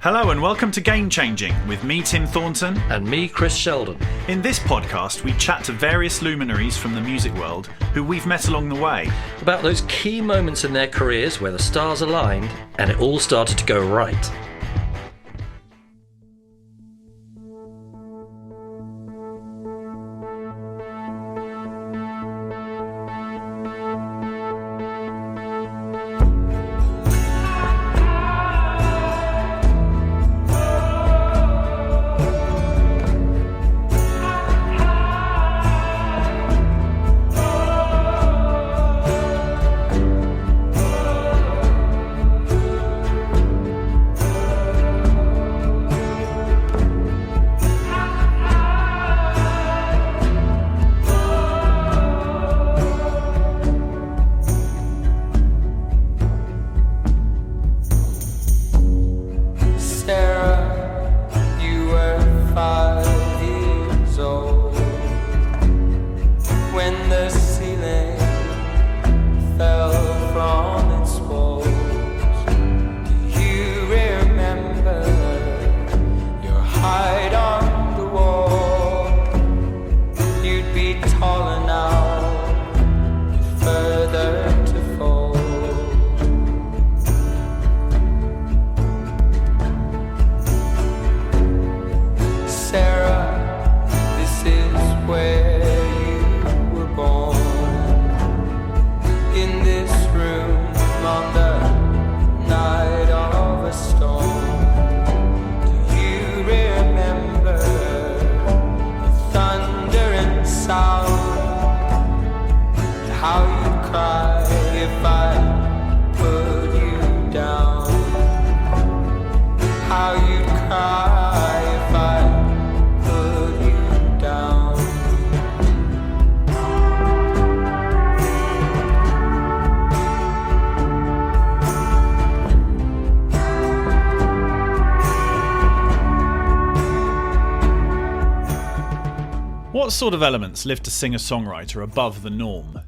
Hello and welcome to Game Changing with me, Tim Thornton. And me, Chris Sheldon. In this podcast, we chat to various luminaries from the music world who we've met along the way. About those key moments in their careers where the stars aligned and it all started to go right. What sort of elements lift a singer-songwriter above the norm?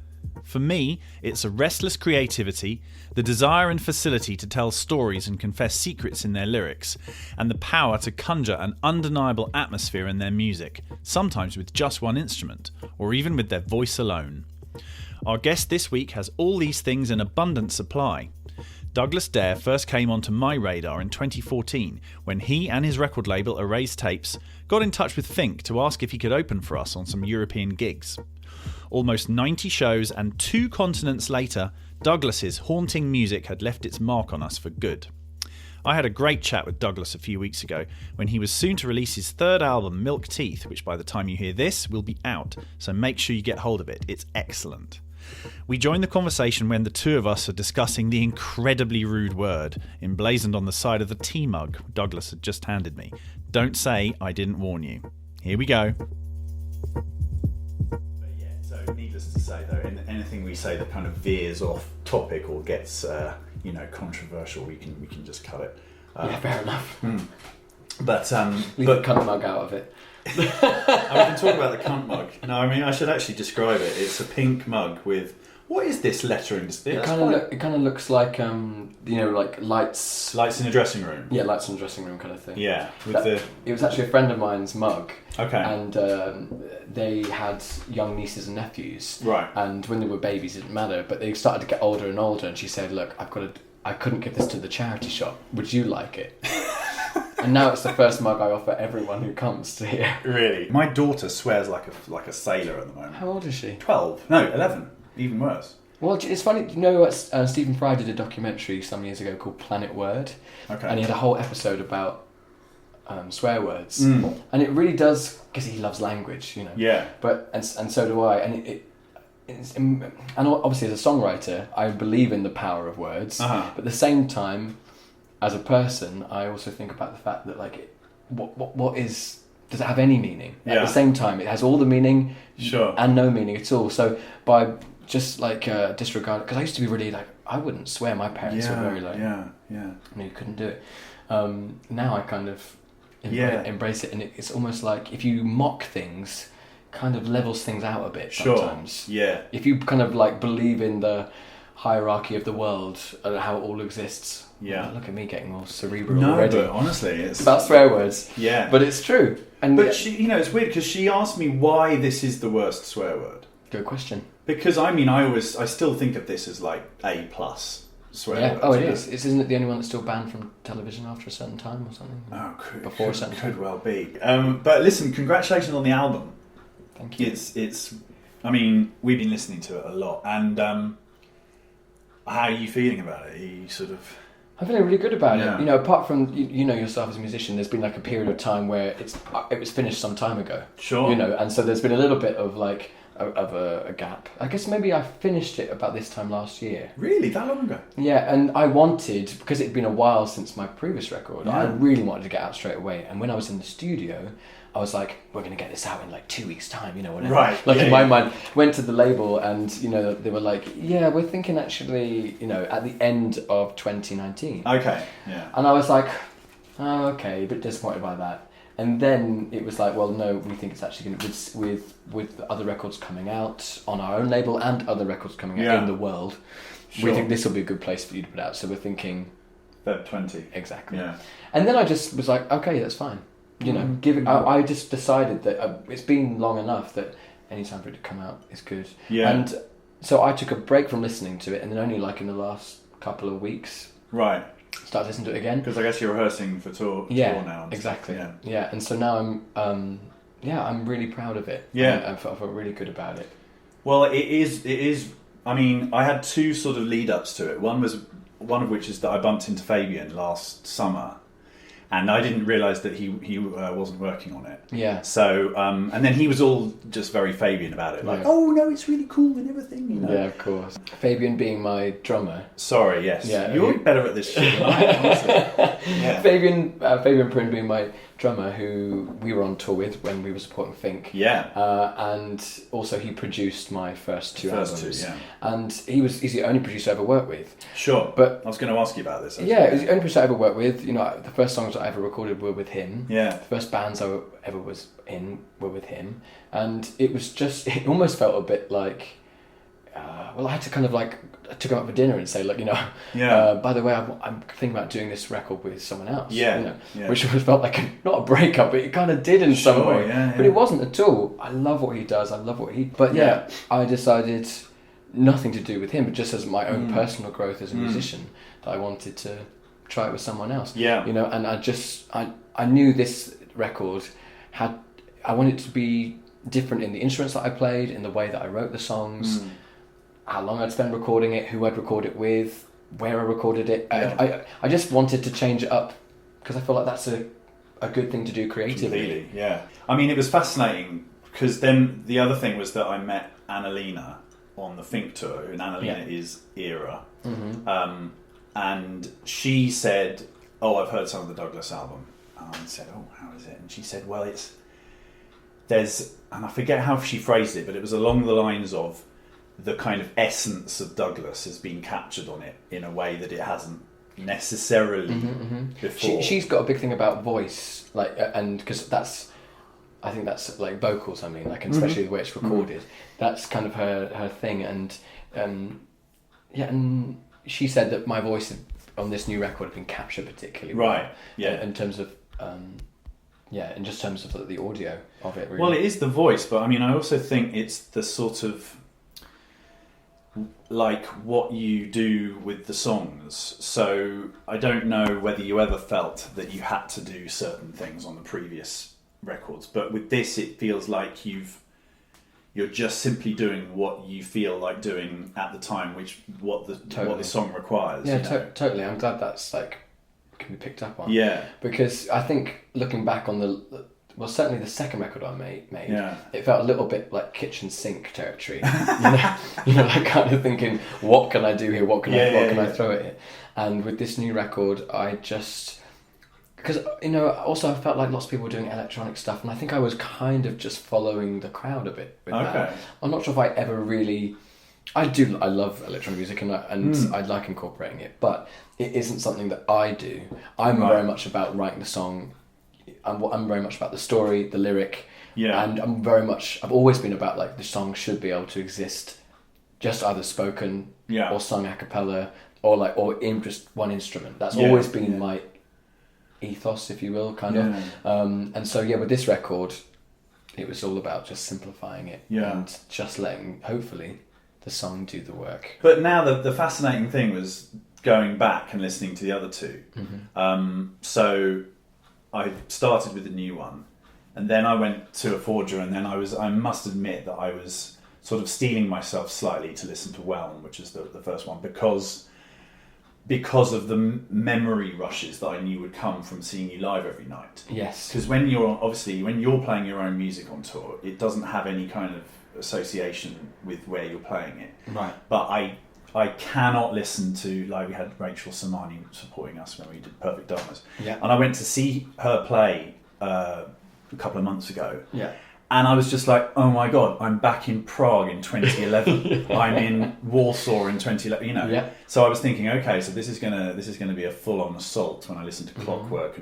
For me, it's a restless creativity, the desire and facility to tell stories and confess secrets in their lyrics, and the power to conjure an undeniable atmosphere in their music, sometimes with just one instrument, or even with their voice alone. Our guest this week has all these things in abundant supply. Douglas Dare first came onto my radar in 2014 when he and his record label Erased Tapes got in touch with Fink to ask if he could open for us on some European gigs. Almost 90 shows and 2 continents later, Douglas's haunting music had left its mark on us for good. I had a great chat with Douglas a few weeks ago when he was soon to release his third album, Milk Teeth, which by the time you hear this will be out, so make sure you get hold of it. It's excellent. We joined the conversation when the two of us are discussing the incredibly rude word emblazoned on the side of the tea mug Douglas had just handed me. Don't say I didn't warn you. Here we go. So needless to say though, anything we say that kind of veers off topic or gets controversial, we can just cut it. Yeah, fair enough. But leave the cunt mug out of it. I can talk about the cunt mug. No, I mean I should actually describe it. It's a pink mug with what is this lettering? It kind of looks like like lights. Lights in a dressing room. Yeah, lights in a dressing room kind of thing. Yeah, it was actually a friend of mine's mug. Okay. And they had young nieces and nephews. Right. And when they were babies, it didn't matter. But they started to get older and older. And she said, "Look, I couldn't give this to the charity shop. Would you like it?" And now it's the first mug I offer everyone who comes to here. Really? My daughter swears like a sailor at the moment. How old is she? 12. No, 11. Even worse. Well, it's funny, you know what, Stephen Fry did a documentary some years ago called Planet Word. Okay. And he had a whole episode about swear words. And it really does, because he loves language, you know. Yeah. But and so do I. And and obviously as a songwriter, I believe in the power of words. But at the same time, as a person, I also think about the fact that what does it have any meaning? Yeah. At the same time, it has all the meaning and no meaning at all. So by just disregard, because I used to be really I wouldn't swear. My parents were very you couldn't do it. Now I kind of embrace it, and it's almost like if you mock things, kind of levels things out a bit sometimes. Yeah. If you kind of believe in the hierarchy of the world and how it all exists. Yeah. Look at me getting all cerebral already. No, but honestly, it's about swear words. Yeah. But it's true. But she, it's weird because she asked me why this is the worst swear word. Good question. Because I still think of this as like A+ swear word. Oh, it is. Isn't it the only one that's still banned from television after a certain time or something? Oh, could well be. But listen, congratulations on the album. Thank you. It's. I mean, we've been listening to it a lot, and how are you feeling about it? Are you sort of? I'm feeling really good about it. Apart from you know yourself as a musician, there's been like a period of time where it was finished some time ago. Sure. And so there's been a little bit of like a gap. I guess maybe I finished it about this time last year. Really, that long ago? Yeah, and I wanted, because it'd been a while since my previous record, I really wanted to get out straight away. And when I was in the studio, I was like, we're going to get this out in like 2 weeks' time, whatever. Right. Like in my mind, went to the label and, they were like, yeah, we're thinking actually, at the end of 2019. Okay, yeah. And I was like, oh, okay, a bit disappointed by that. And then it was like, well, no, we think it's actually going to, with other records coming out on our own label and other records coming out in the world, we think this will be a good place for you to put out. So we're thinking... Feb 20. Exactly. Yeah. And then I just was like, okay, that's fine. I just decided that it's been long enough that any time for it to come out is good. Yeah. And so I took a break from listening to it, and then only like in the last couple of weeks... Right. Start listening to it again. Because I guess you're rehearsing for tour now. Exactly. Yeah. Yeah, and so now I'm really proud of it. Yeah. I felt really good about it. Well, it is. I mean, I had two sort of lead ups to it. One of which is that I bumped into Fabian last summer, and I didn't realise that he wasn't working on it. Yeah. So and then he was all just very Fabian about it, like, oh no, it's really cool and everything. Yeah, of course. Fabian being my drummer. Sorry, yes. Yeah, you're better at this shit than I am, honestly. Yeah. Fabian Prynne being my drummer, who we were on tour with when we were supporting Fink. Yeah. And also he produced my first two albums. Yeah. And he's the only producer I ever worked with. Sure. But I was going to ask you about this. Actually. Yeah, it was the only producer I ever worked with. The first songs that I ever recorded were with him. Yeah. The first bands I ever was in were with him. And it was just, it almost felt a bit like, I had to kind of like, I took him out for dinner and say, look, by the way, I'm thinking about doing this record with someone else. Yeah. Which felt like not a breakup, but it kind of did in some way. Yeah. But it wasn't at all. I love what he does. But I decided nothing to do with him, but just as my own personal growth as a musician, that I wanted to try it with someone else. Yeah. And I knew this record I wanted it to be different in the instruments that I played, in the way that I wrote the songs, how long I'd spend recording it, who I'd record it with, where I recorded it. Yeah. I just wanted to change it up because I feel like that's a good thing to do creatively. Completely, yeah. I mean, it was fascinating because then the other thing was that I met Annalena on the Fink tour, and Annalena is Era. Mm-hmm. And she said, I've heard some of the Douglas album. And I said, how is it? And she said, well, there's, and I forget how she phrased it, but it was along the lines of the kind of essence of Douglas has been captured on it in a way that it hasn't necessarily before. She's got a big thing about voice, like, and because I think that's like vocals. I mean, like, and especially the way it's recorded. That's kind of her thing, and and she said that my voice on this new record had been captured particularly well. Right. Yeah. In terms of in just terms of the audio of it. Really. Well, it is the voice, but I mean, I also think it's the sort of like what you do with the songs. So I don't know whether you ever felt that you had to do certain things on the previous records, but with this, it feels like you're just simply doing what you feel like doing at the time, what the song requires. Yeah, totally. I'm glad that's like can be picked up on. Yeah, because I think looking back on certainly the second record I made, yeah. It felt a little bit like kitchen sink territory. Like kind of thinking, what can I do here? What can I throw at it? And with this new record, I just, because also I felt like lots of people were doing electronic stuff, and I think I was kind of just following the crowd a bit with that. I'm not sure if I ever really. I love electronic music, and I like incorporating it, but it isn't something that I do. I'm very much about writing the song. I'm very much about the story, the lyric, and I've always been about like the song should be able to exist just either spoken Yeah. or sung a cappella or in just one instrument. That's always been my ethos, if you will, kind of. And so with this record, it was all about just simplifying it and just letting, hopefully, the song do the work. But now the fascinating thing was going back and listening to the other two. So I started with the new one, and then I went to a forger, and then I must admit that I was sort of stealing myself slightly to listen to Whelm, which is the first one, because of the memory rushes that I knew would come from seeing you live every night. Yes. Because when you're playing your own music on tour, it doesn't have any kind of association with where you're playing it. Right. But I cannot listen to, like, we had Rachel Samani supporting us when we did Perfect Darkness. Yeah. And I went to see her play a couple of months ago. Yeah. And I was just like, oh my God, I'm back in Prague in 2011. I'm in Warsaw in 2011, you know. Yeah. So I was thinking, okay, so this is gonna be a full-on assault when I listen to Clockwork,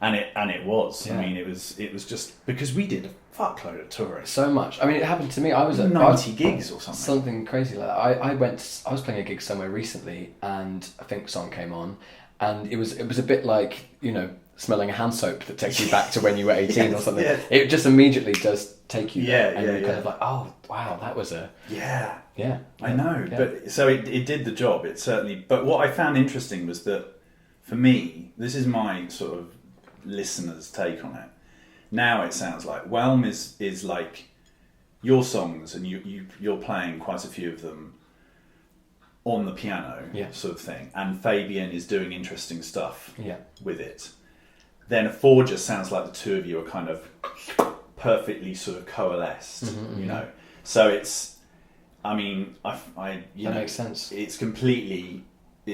and it was. Yeah. I mean, it was just because we did a fuckload of touring. So much. I mean, it happened to me. I was at 90 gigs or something. Something crazy like that. I was playing a gig somewhere recently, and a Fink song came on, and it was a bit like, you know, smelling a hand soap that takes you back to when you were 18 or something. Yes. It just immediately does take you there, and you're yeah. kind of like, oh wow, that was a I know, but so it did the job. It certainly. But what I found interesting was that, for me, this is my sort of listener's take on it. Now it sounds like Whelm is like your songs, and you're playing quite a few of them on the piano, sort of thing. And Fabian is doing interesting stuff with it. Then a forger sounds like the two of you are kind of perfectly sort of coalesced, you know. So it's, I mean, that makes sense. It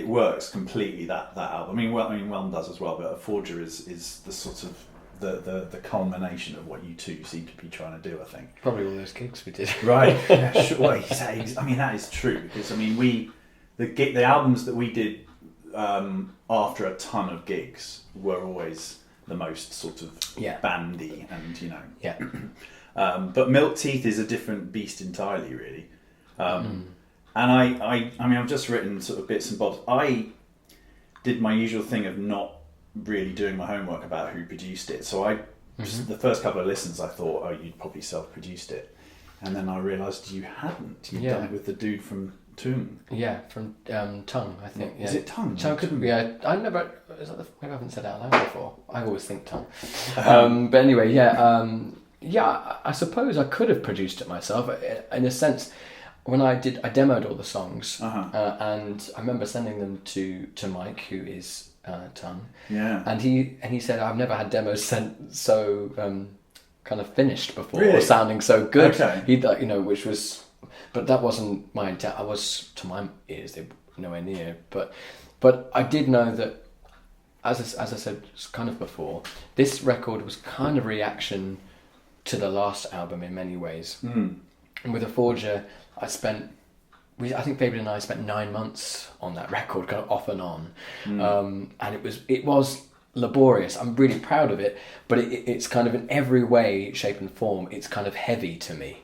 works completely, that album. I mean, Whelm does as well, but a forger is the sort of the culmination of what you two seem to be trying to do, I think. Probably all those gigs we did. Right. Yeah, sure. Well, I mean, that is true, because I mean, the albums that we did after a ton of gigs were always the most sort of bandy, and you know. Yeah. But Milk Teeth is a different beast entirely, really. And I mean, I've just written sort of bits and bobs. I did my usual thing of not really doing my homework about who produced it. So the first couple of listens, I thought, oh, you'd probably self-produced it. And then I realised you hadn't. You'd done it with the dude from Tomb. Yeah, from Tongue, I think. Yeah. Is it Tongue? Tongue could be. I never. Maybe I haven't said it out loud before. I always think Tongue. But anyway, I suppose I could have produced it myself. In a sense, when I demoed all the songs, and I remember sending them to Mike, who is Tongue. Yeah. And he said, I've never had demos sent so kind of finished before, really? Or sounding so good. Okay. He, you know, which was. But that wasn't my intent. I was, to my ears, they were nowhere near. But I did know that, as I said kind of before, this record was kind of reaction to the last album in many ways. And with a forger, I think Fabian and I spent 9 months on that record, kind of off and on. And it was laborious. I'm really proud of it, but it's kind of in every way, shape and form, it's kind of heavy to me.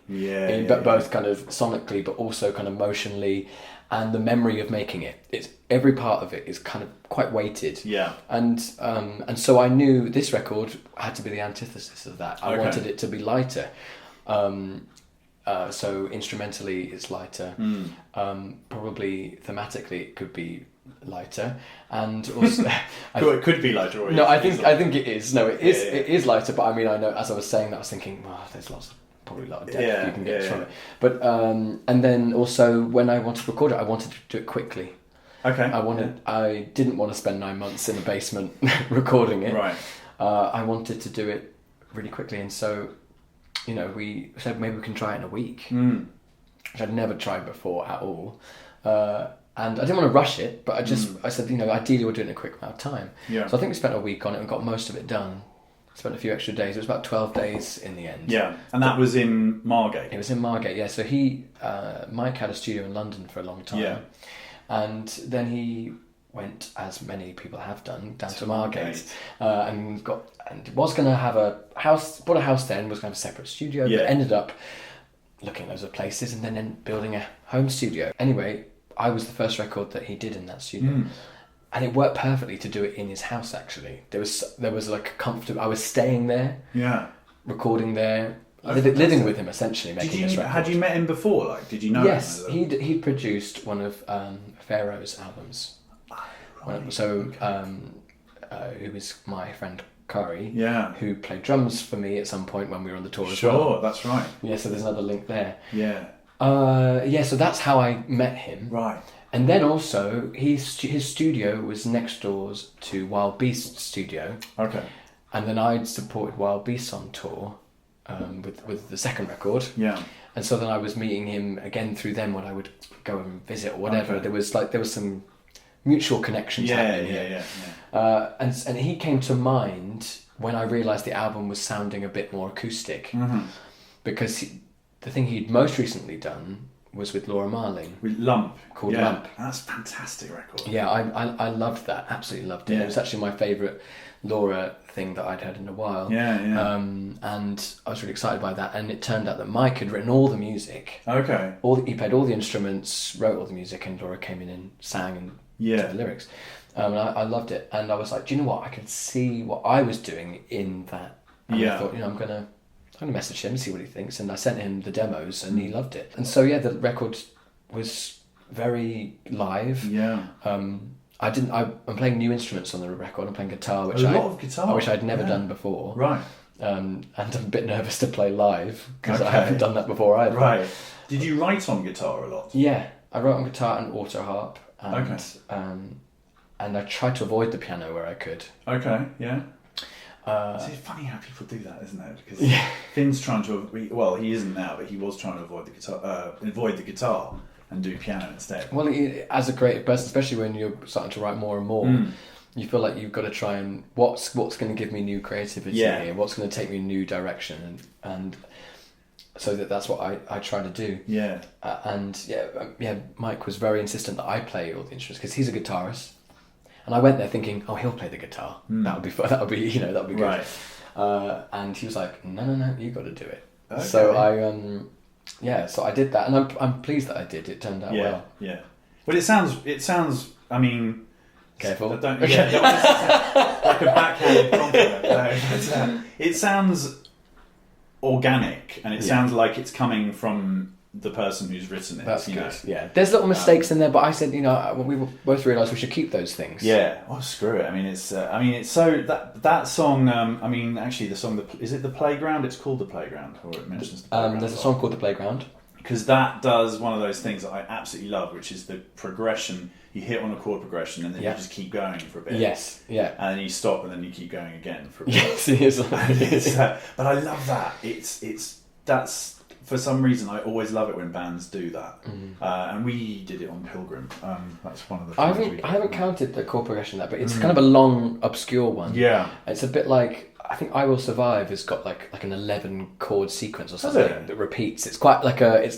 Both kind of sonically, but also kind of emotionally, and the memory of making it. It's every part of it is kind of quite weighted. Yeah. And so I knew this record had to be the antithesis of that. I wanted it to be lighter. So instrumentally it's lighter. Probably thematically it could be lighter, and also it could be lighter. Or no, I think it is. No, it is. It is lighter. But I mean, I know as I was saying that, I was thinking, there's probably a lot of depth you can get from it. But and then also when I wanted to record it, I wanted to do it quickly. Okay. I didn't want to spend 9 months in a basement recording it. Right. I wanted to do it really quickly, and so, you know, we said maybe we can try it in a week, which I'd never tried before at all. And I didn't want to rush it, but I said, you know, ideally we're doing it in a quick amount of time. Yeah. So I think we spent a week on it and got most of it done. Spent a few extra days. It was about 12 days in the end. Yeah, and that was in Margate. It was in Margate, yeah. So Mike had a studio in London for a long time. Yeah. And then he went, as many people have done, down to Margate. And was going to have a house, bought a house then, was going to have a separate studio, but ended up looking at loads of places and then building a home studio. Anyway, I was the first record that he did in that studio. And it worked perfectly to do it in his house, actually. There was like a comfortable... I was staying there, recording there, living with him, essentially, making this record. Had you met him before? Like, did you know Yes, him? he'd produced one of Pharaoh's albums. Right. So, who was my friend Kari, who played drums for me at some point when we were on the tour as well. Sure, that's right. Yeah, so there's another link there. Yeah. So that's how I met him. Right. And then also, his studio was next doors to Wild Beast's studio. Okay. And then I'd supported Wild Beast on tour with the second record. Yeah. And so then I was meeting him again through them when I would go and visit or whatever. Okay. There was some mutual connections happening. Yeah. And he came to mind when I realised the album was sounding a bit more acoustic. Because the thing he'd most recently done was with Laura Marling. With Lump. Called Lump. That's a fantastic record. Yeah, I loved that. Absolutely loved it. Yeah. It was actually my favourite Laura thing that I'd heard in a while. Yeah. And I was really excited by that. And it turned out that Mike had written all the music. Okay. He played all the instruments, wrote all the music, and Laura came in and sang and did the lyrics. And I loved it. And I was like, do you know what? I could see what I was doing in that. And I thought, I'm going to message him, see what he thinks, and I sent him the demos, and he loved it. And so the record was very live. Yeah. I'm playing new instruments on the record. I'm playing guitar, which I'd never done before. Right. And I'm a bit nervous to play live because I haven't done that before either. Right. Did you write on guitar a lot? Yeah, I wrote on guitar and auto harp. And I tried to avoid the piano where I could. Okay. Yeah. It's funny how people do that, isn't it? Because Finn's trying to... Well, he isn't now, but he was trying to avoid the guitar and do piano instead. Well, as a creative person, especially when you're starting to write more and more, you feel like you've got to try and... What's going to give me new creativity and what's going to take me in a new direction? And so that's what I try to do. Yeah. Mike was very insistent that I play all the instruments because he's a guitarist. And I went there thinking, he'll play the guitar. That would be fun. That would be good. Right. And he was like, no, you got to do it. Okay. So so I did that, and I'm pleased that I did. It turned out well. Yeah. Well, it sounds. I mean, careful. Don't like a backhanded compliment. No, it sounds organic, and it sounds like it's coming from the person who's written it. That's good. Yeah, there's little mistakes in there, but I said, we both realised we should keep those things. Yeah. Well, screw it. I mean, it's so that song. Actually, the song. Is it The Playground? It's called The Playground, or it mentions The Playground. There's a song called The Playground. Because that does one of those things that I absolutely love, which is the progression. You hit on a chord progression, and then you just keep going for a bit. Yes. Yeah. And then you stop, and then you keep going again for a bit. Yes, it is. But I love that. That's. For some reason, I always love it when bands do that, and we did it on Pilgrim. That's one of the. I haven't counted the chord progression there, but it's kind of a long, obscure one. Yeah, it's a bit like I think "I Will Survive" has got like an 11 chord sequence or something that repeats. It's quite like I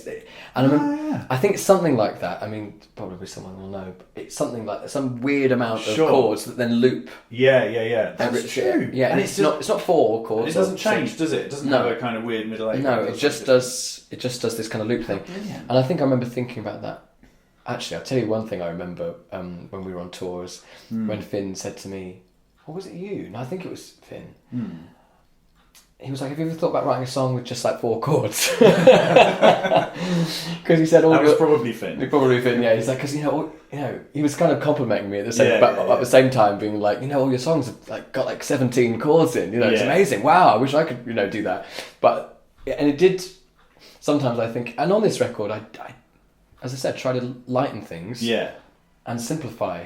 think it's something like that. I mean, probably someone will know, but it's something like some weird amount of chords that then loop. Yeah. That's true. Yeah, and it's not 4 chords. It doesn't change, does it? It doesn't have a kind of weird middle 8. No, it just does this kind of loop thing. Brilliant. And I think I remember thinking about that. Actually, I'll tell you one thing I remember when we were on tours, when Finn said to me, or was it you? No, I think it was Finn. He was like, have you ever thought about writing a song with just like 4 chords? Because he said... That was probably Finn. Probably Finn, yeah. He's like, because, he was kind of complimenting me at the same time, being like, all your songs have got like 17 chords in, it's amazing. Wow, I wish I could, do that. But, and it did, sometimes I think, and on this record, I as I said, try to lighten things. Yeah. And simplify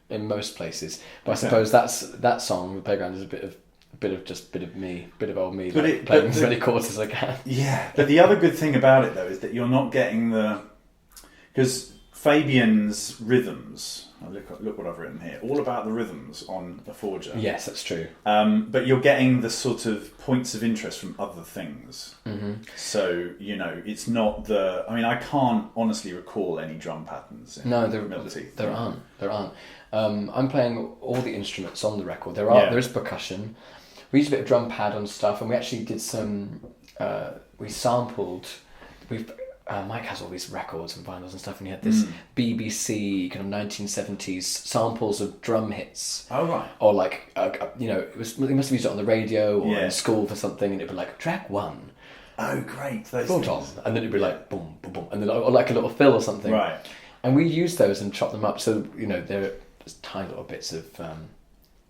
in most places. But I suppose that song, The Playground, is a bit of me, bit of old me, playing as many chords as I can. Yeah, but the other good thing about it though is that you're not getting because Fabian's rhythms. Look what I've written here. All about the rhythms on the Forger. Yes, that's true. But you're getting the sort of points of interest from other things. Mm-hmm. So it's not I can't honestly recall any drum patterns. There aren't. I'm playing all the instruments on the record. There is percussion. We used a bit of drum pad on stuff, and we actually did some. We sampled Mike has all these records and vinyls and stuff, and he had this BBC kind of 1970s samples of drum hits. Oh, right. Or like, you know, he must have used it on the radio or in school for something, and it'd be like, track 1. Oh, great. Those things. And then it'd be like, boom, boom, boom. And then or like a little fill or something. Right. And we used those and chopped them up. So, you know, there are just tiny little bits of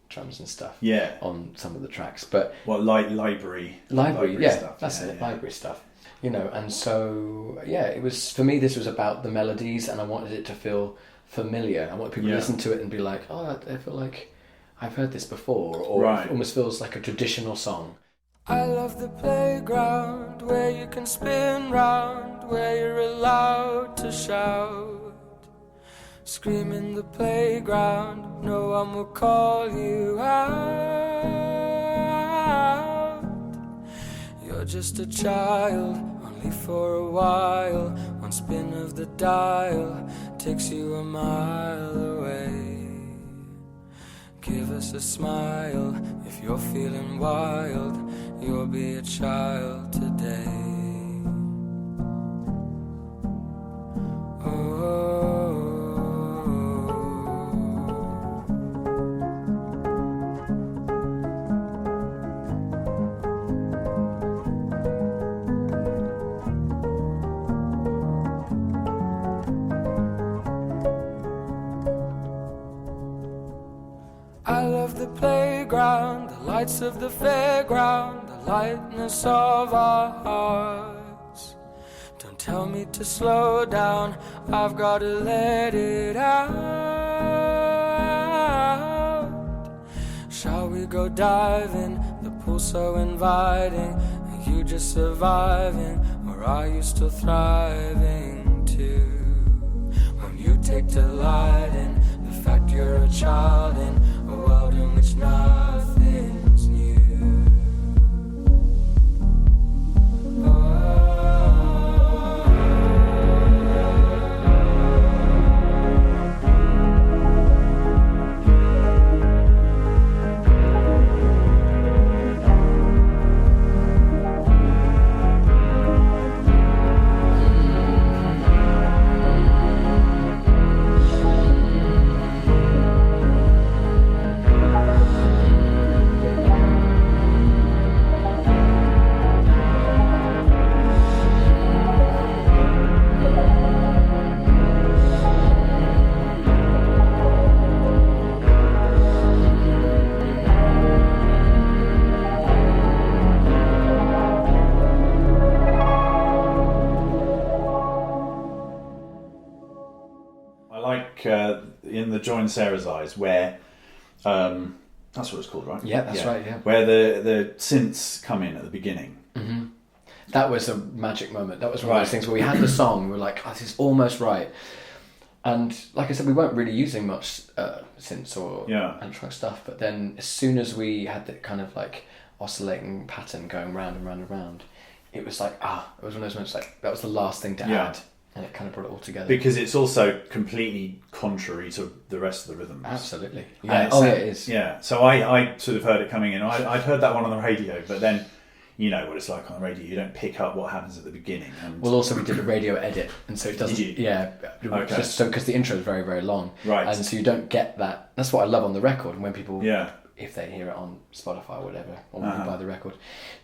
drums and stuff on some of the tracks. But library stuff. That's it, yeah. library stuff. You know, and so, it was, for me, this was about the melodies, and I wanted it to feel familiar. I want people to listen to it and be like, oh, I feel like I've heard this before, or it almost feels like a traditional song. I love the playground where you can spin round, where you're allowed to shout. Scream in the playground, no one will call you out. You're just a child, only for a while. One spin of the dial takes you a mile away. Give us a smile if you're feeling wild. You'll be a child today. I love the playground, the lights of the fairground, the lightness of our hearts. Don't tell me to slow down, I've got to let it out. Shall we go diving, the pool so inviting? Are you just surviving, or are you still thriving too? When you take delight in the fact you're a child in a world in which nothing's new. In the Joy in Sarah's Eyes, where that's what it's called, right? Yeah, that's right. Yeah, where the synths come in at the beginning. Mm-hmm. That was a magic moment. That was one of those things where we had the song, we were like, "Oh, this is almost right." And like I said, we weren't really using much synths or electronic stuff. But then, as soon as we had that kind of like oscillating pattern going round and round and round, it was like it was one of those moments like that was the last thing to add. And it kind of brought it all together. Because it's also completely contrary to the rest of the rhythms. Absolutely. Yeah. It is. Yeah. So I sort of heard it coming in. I'd heard that one on the radio, but then you know what it's like on the radio. You don't pick up what happens at the beginning. And well, also we did a radio edit, and so it doesn't. Did you? Yeah. Okay. Just so because the intro is very, very long. Right. And so you don't get that. That's what I love on the record. And when people, if they hear it on Spotify or whatever, or when they buy the record,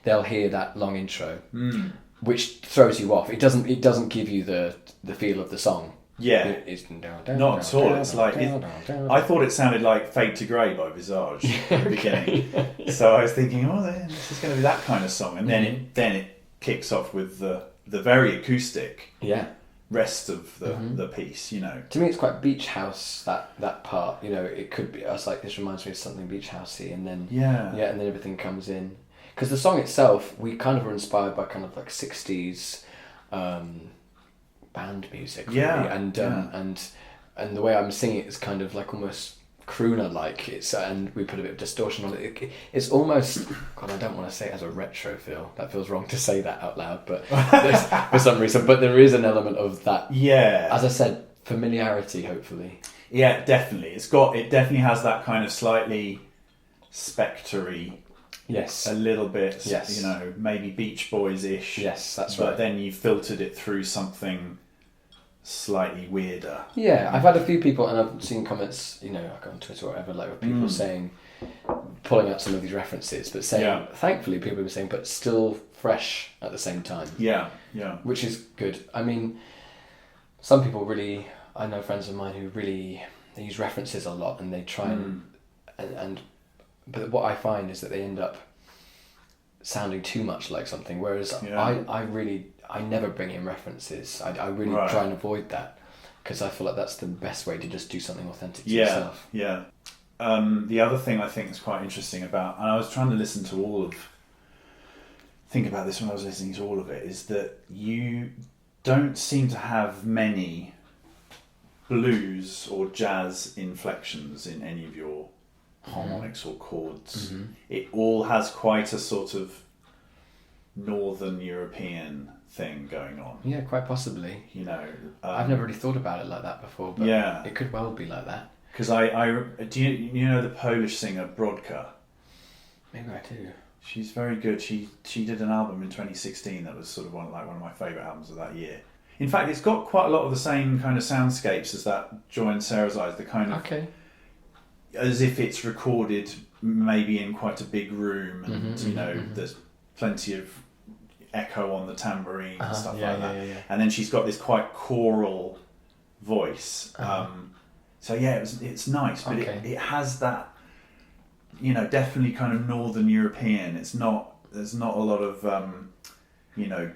they'll hear that long intro. Which throws you off. It doesn't give you the feel of the song. Yeah, it's not at all. It's like I thought it sounded like "Fade to Grey" by Visage at the beginning. So I was thinking, this is going to be that kind of song, and then it kicks off with the very acoustic rest of the piece. You know, to me, it's quite beach house that part. You know, it could be. I was like, this reminds me of something beach housey, and then and then everything comes in. Because the song itself, we kind of were inspired by kind of like 60s band music, really. And the way I'm singing it is kind of like almost crooner-like. And we put a bit of distortion on it. It's almost, God, I don't want to say it has a retro feel. That feels wrong to say that out loud, but for some reason. But there is an element of that. Yeah. As I said, familiarity, hopefully. Yeah, definitely. It definitely has that kind of slightly spectre-y Yes. A little bit, Yes. you know, maybe Beach Boys-ish. Yes, that's right. But then you filtered it through something slightly weirder. Yeah, I've had a few people, and I've seen comments, you know, like on Twitter or whatever, like with people saying, pulling out some of these references, but saying, thankfully, people have been saying, but still fresh at the same time. Yeah. Which is good. I mean, some people really, I know friends of mine who really, they use references a lot, and they try and but what I find is that they end up sounding too much like something, whereas I never bring in references. I really try and avoid that, because I feel like that's the best way to just do something authentic to yourself. Yeah. The other thing I think is quite interesting about, and I was trying to think about this when I was listening to all of it, is that you don't seem to have many blues or jazz inflections in any of your harmonics or chords. It all has quite a sort of Northern European thing going on. Yeah, quite possibly. You know, I've never really thought about it like that before, but it could well be like that. Because I do you know the Polish singer Brodka? Maybe I do. She's very good. She did an album in 2016 that was sort of one of my favourite albums of that year. In fact, it's got quite a lot of the same kind of soundscapes as that Joy in Sarah's Eyes. The kind of as if it's recorded maybe in quite a big room, and there's plenty of echo on the tambourine and stuff like that. Yeah. And then she's got this quite choral voice. So yeah, it's nice, but it has that, you know, definitely kind of Northern European. There's not a lot of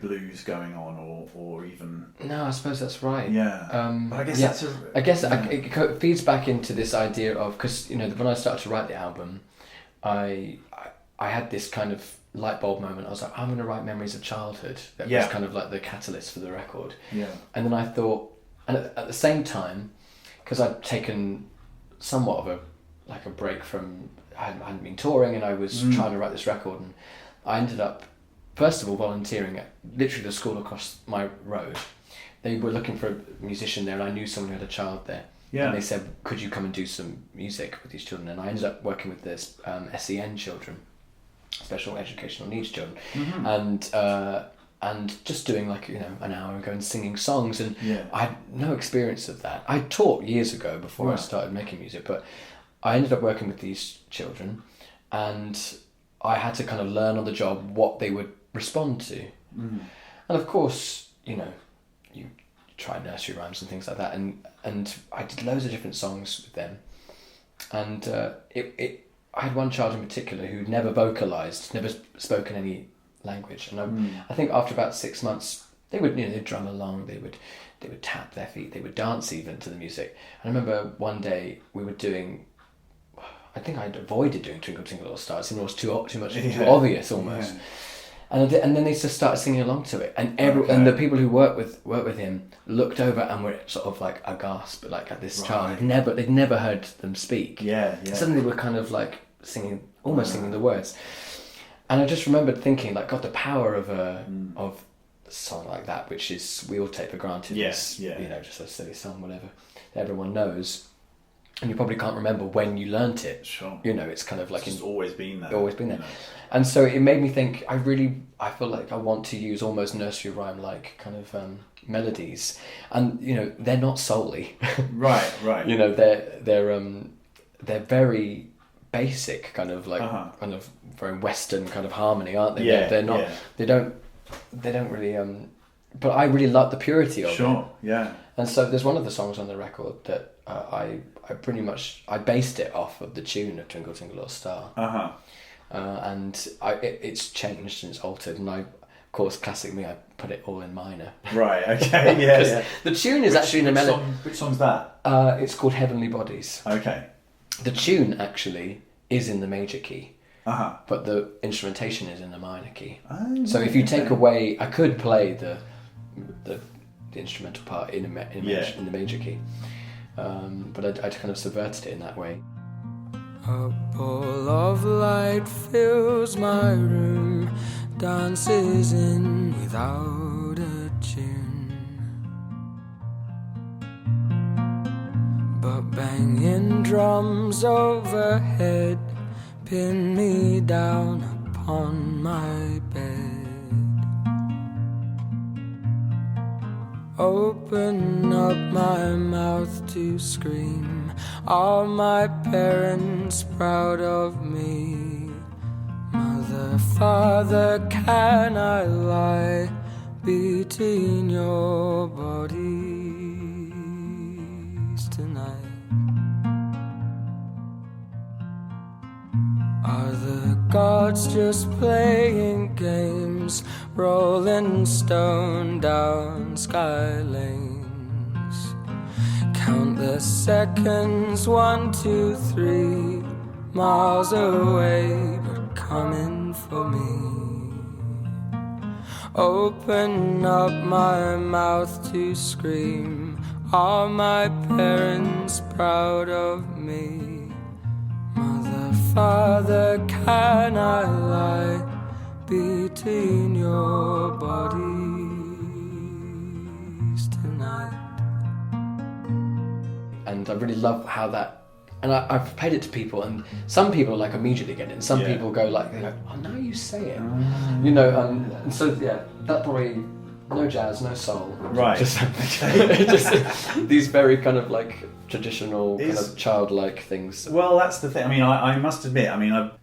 blues going on or even. No, I suppose that's right. Yeah. But I guess it feeds back into this idea of, because, you know, when I started to write the album, I had this kind of light bulb moment. I was like, I'm going to write memories of childhood. That was kind of like the catalyst for the record. Yeah. And then I thought, and at the same time, because I'd taken somewhat of a break from, I hadn't been touring, and I was trying to write this record, and I ended up, first of all, volunteering at literally the school across my road. They were looking for a musician there, and I knew someone who had a child there. Yeah. And they said, could you come and do some music with these children? And I ended up working with this SEN children, special educational needs children, and just doing like, you know, an hour and going singing songs, and I had no experience of that. I taught years ago before I started making music, but I ended up working with these children, and I had to kind of learn on the job what they would respond to. And of course, you know, you try nursery rhymes and things like that, and I did loads of different songs with them, and I had one child in particular who'd never vocalised, never spoken any language, and I think after about 6 months they would, you know, they'd drum along, they would tap their feet, they would dance even to the music. And I remember one day we were doing, I think I'd avoided doing Twinkle Twinkle Little Star. It seemed almost too obvious almost. And then they just started singing along to it, and and the people who work with him looked over and were sort of like aghast, but like at this child, they'd never heard them speak. Suddenly they were kind of like singing the words, and I just remembered thinking, like, God, the power of a song like that, which is, we all take for granted. You know, just a silly song, whatever, that everyone knows. And you probably can't remember when you learnt it. Sure. You know, it's kind of like... It's always been there. Always been there. You know. And so it made me think, I feel like I want to use almost nursery rhyme-like kind of melodies. And, you know, they're not solely. Right. You know, they're very basic, kind of like, kind of very Western kind of harmony, aren't they? They're not... Yeah. They don't really... but I really like the purity of it. Sure, yeah. And so there's one of the songs on the record that I pretty much, I based it off of the tune of Twinkle Twinkle Little Star. And it's changed and it's altered, and of course, classic me, I put it all in minor. Right, okay, yeah. The tune is actually in the melody. Which song's that? It's called Heavenly Bodies. Okay. The tune actually is in the major key. But the instrumentation is in the minor key. So if you take away, I could play the instrumental part in the major key, but I kind of subverted it in that way. A ball of light fills my room, dances in without a tune, but banging drums overhead pin me down upon my bed. Open up my mouth to scream. Are my parents proud of me? Mother, father, can I lie between your bodies tonight? Are the gods just playing games, rolling stone down sky lanes? Countless seconds, 1, 2, 3 miles away, but coming for me. Open up my mouth to scream. Are my parents proud of me? Mother, father, can I lie between your bodies tonight? And I really love how that, and I've played it to people, and some people like immediately get it, and some people go like, they go, oh, now you say it, you know, and so yeah, that probably no jazz, no soul, right? Just these very kind of like traditional, kind of childlike things. Well, that's the thing. I mean, I must admit,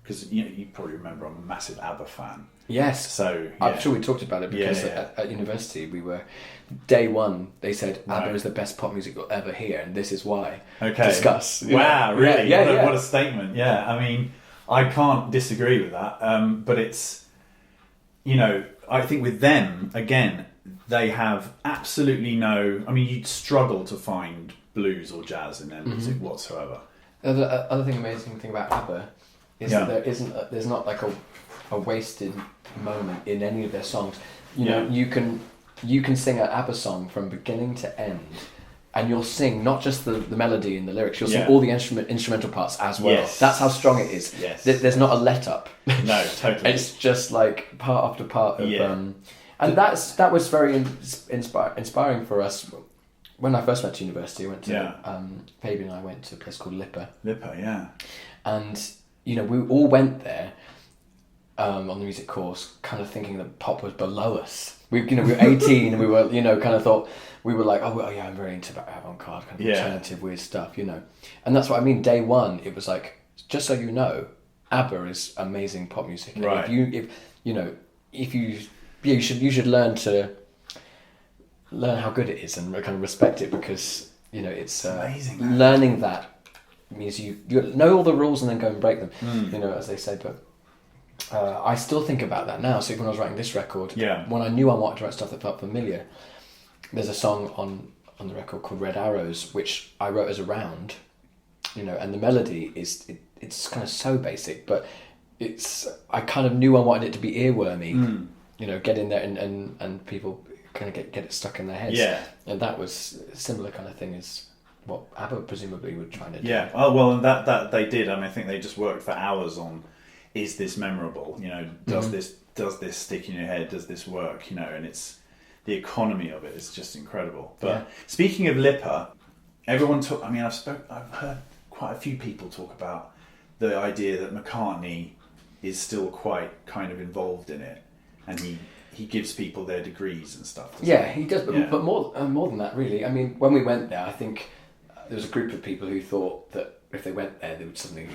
because you probably remember, I'm a massive ABBA fan. Yes. So I'm sure we talked about it because at university we were day one. They said ABBA is the best pop music you'll ever hear, and this is why. Okay. Discuss. Wow, really? Yeah, What a statement. Yeah. I mean, I can't disagree with that. But it's, I think with them again, they have absolutely no. I mean, you'd struggle to find blues or jazz in their music whatsoever. The other amazing thing about ABBA is that there's not like a wasted moment in any of their songs. You know, you can sing an ABBA song from beginning to end, and you'll sing not just the melody and the lyrics. You'll sing all the instrumental parts as well. Yes. That's how strong it is. Yes. There's not a let up. No, totally. It's just like part after part of. And that was very inspiring for us. When I first went to university, I went to Fabian and I went to a place called Lipper. Lipper, yeah. And we all went there on the music course, kind of thinking that pop was below us. We were 18 and we were kind of thought we were like, oh yeah, I'm very into avant-garde kind of alternative weird stuff, And that's what I mean. Day one, it was like, just so you know, ABBA is amazing pop music. And right. You should learn how good it is and kind of respect it, because it's amazing. Learning that means you know all the rules and then go and break them, as they say. But I still think about that now. So when I was writing this record, when I knew I wanted to write stuff that felt familiar, there's a song on the record called Red Arrows, which I wrote as a round, and the melody it's kind of so basic, but I kind of knew I wanted it to be earwormy, get in there and people kind of get it stuck in their heads. Yeah. And that was a similar kind of thing as what ABBA presumably were trying to do. Yeah. Oh, well, and that they did. I mean, I think they just worked for hours on, is this memorable? Does this stick in your head? Does this work? And it's, the economy of it is just incredible. But speaking of Lipper, I've heard quite a few people talk about the idea that McCartney is still quite kind of involved in it, and he gives people their degrees and stuff. He does, but more than that, really. I mean, when we went there, I think there was a group of people who thought that if they went there, they would suddenly,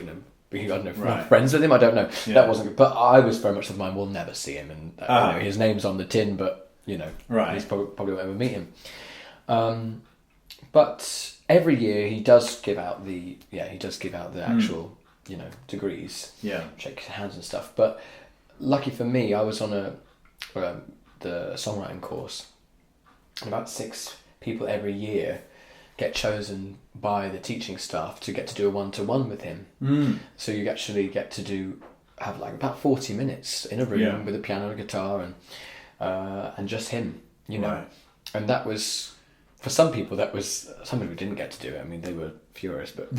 be, I don't know, friends with him. I don't know. Yeah. That wasn't good. But I was very much of the mind, we'll never see him, and his name's on the tin, but he's probably won't ever meet him. But every year he does give out the actual degrees. Yeah, shake hands and stuff. But lucky for me, I was on the songwriting course, and about 6 people every year get chosen by the teaching staff to get to do a one-to-one with him. So you actually get to have like about 40 minutes in a room with a piano and guitar and just him, Right. And that was, for some people, somebody who didn't get to do it. I mean, they were furious, but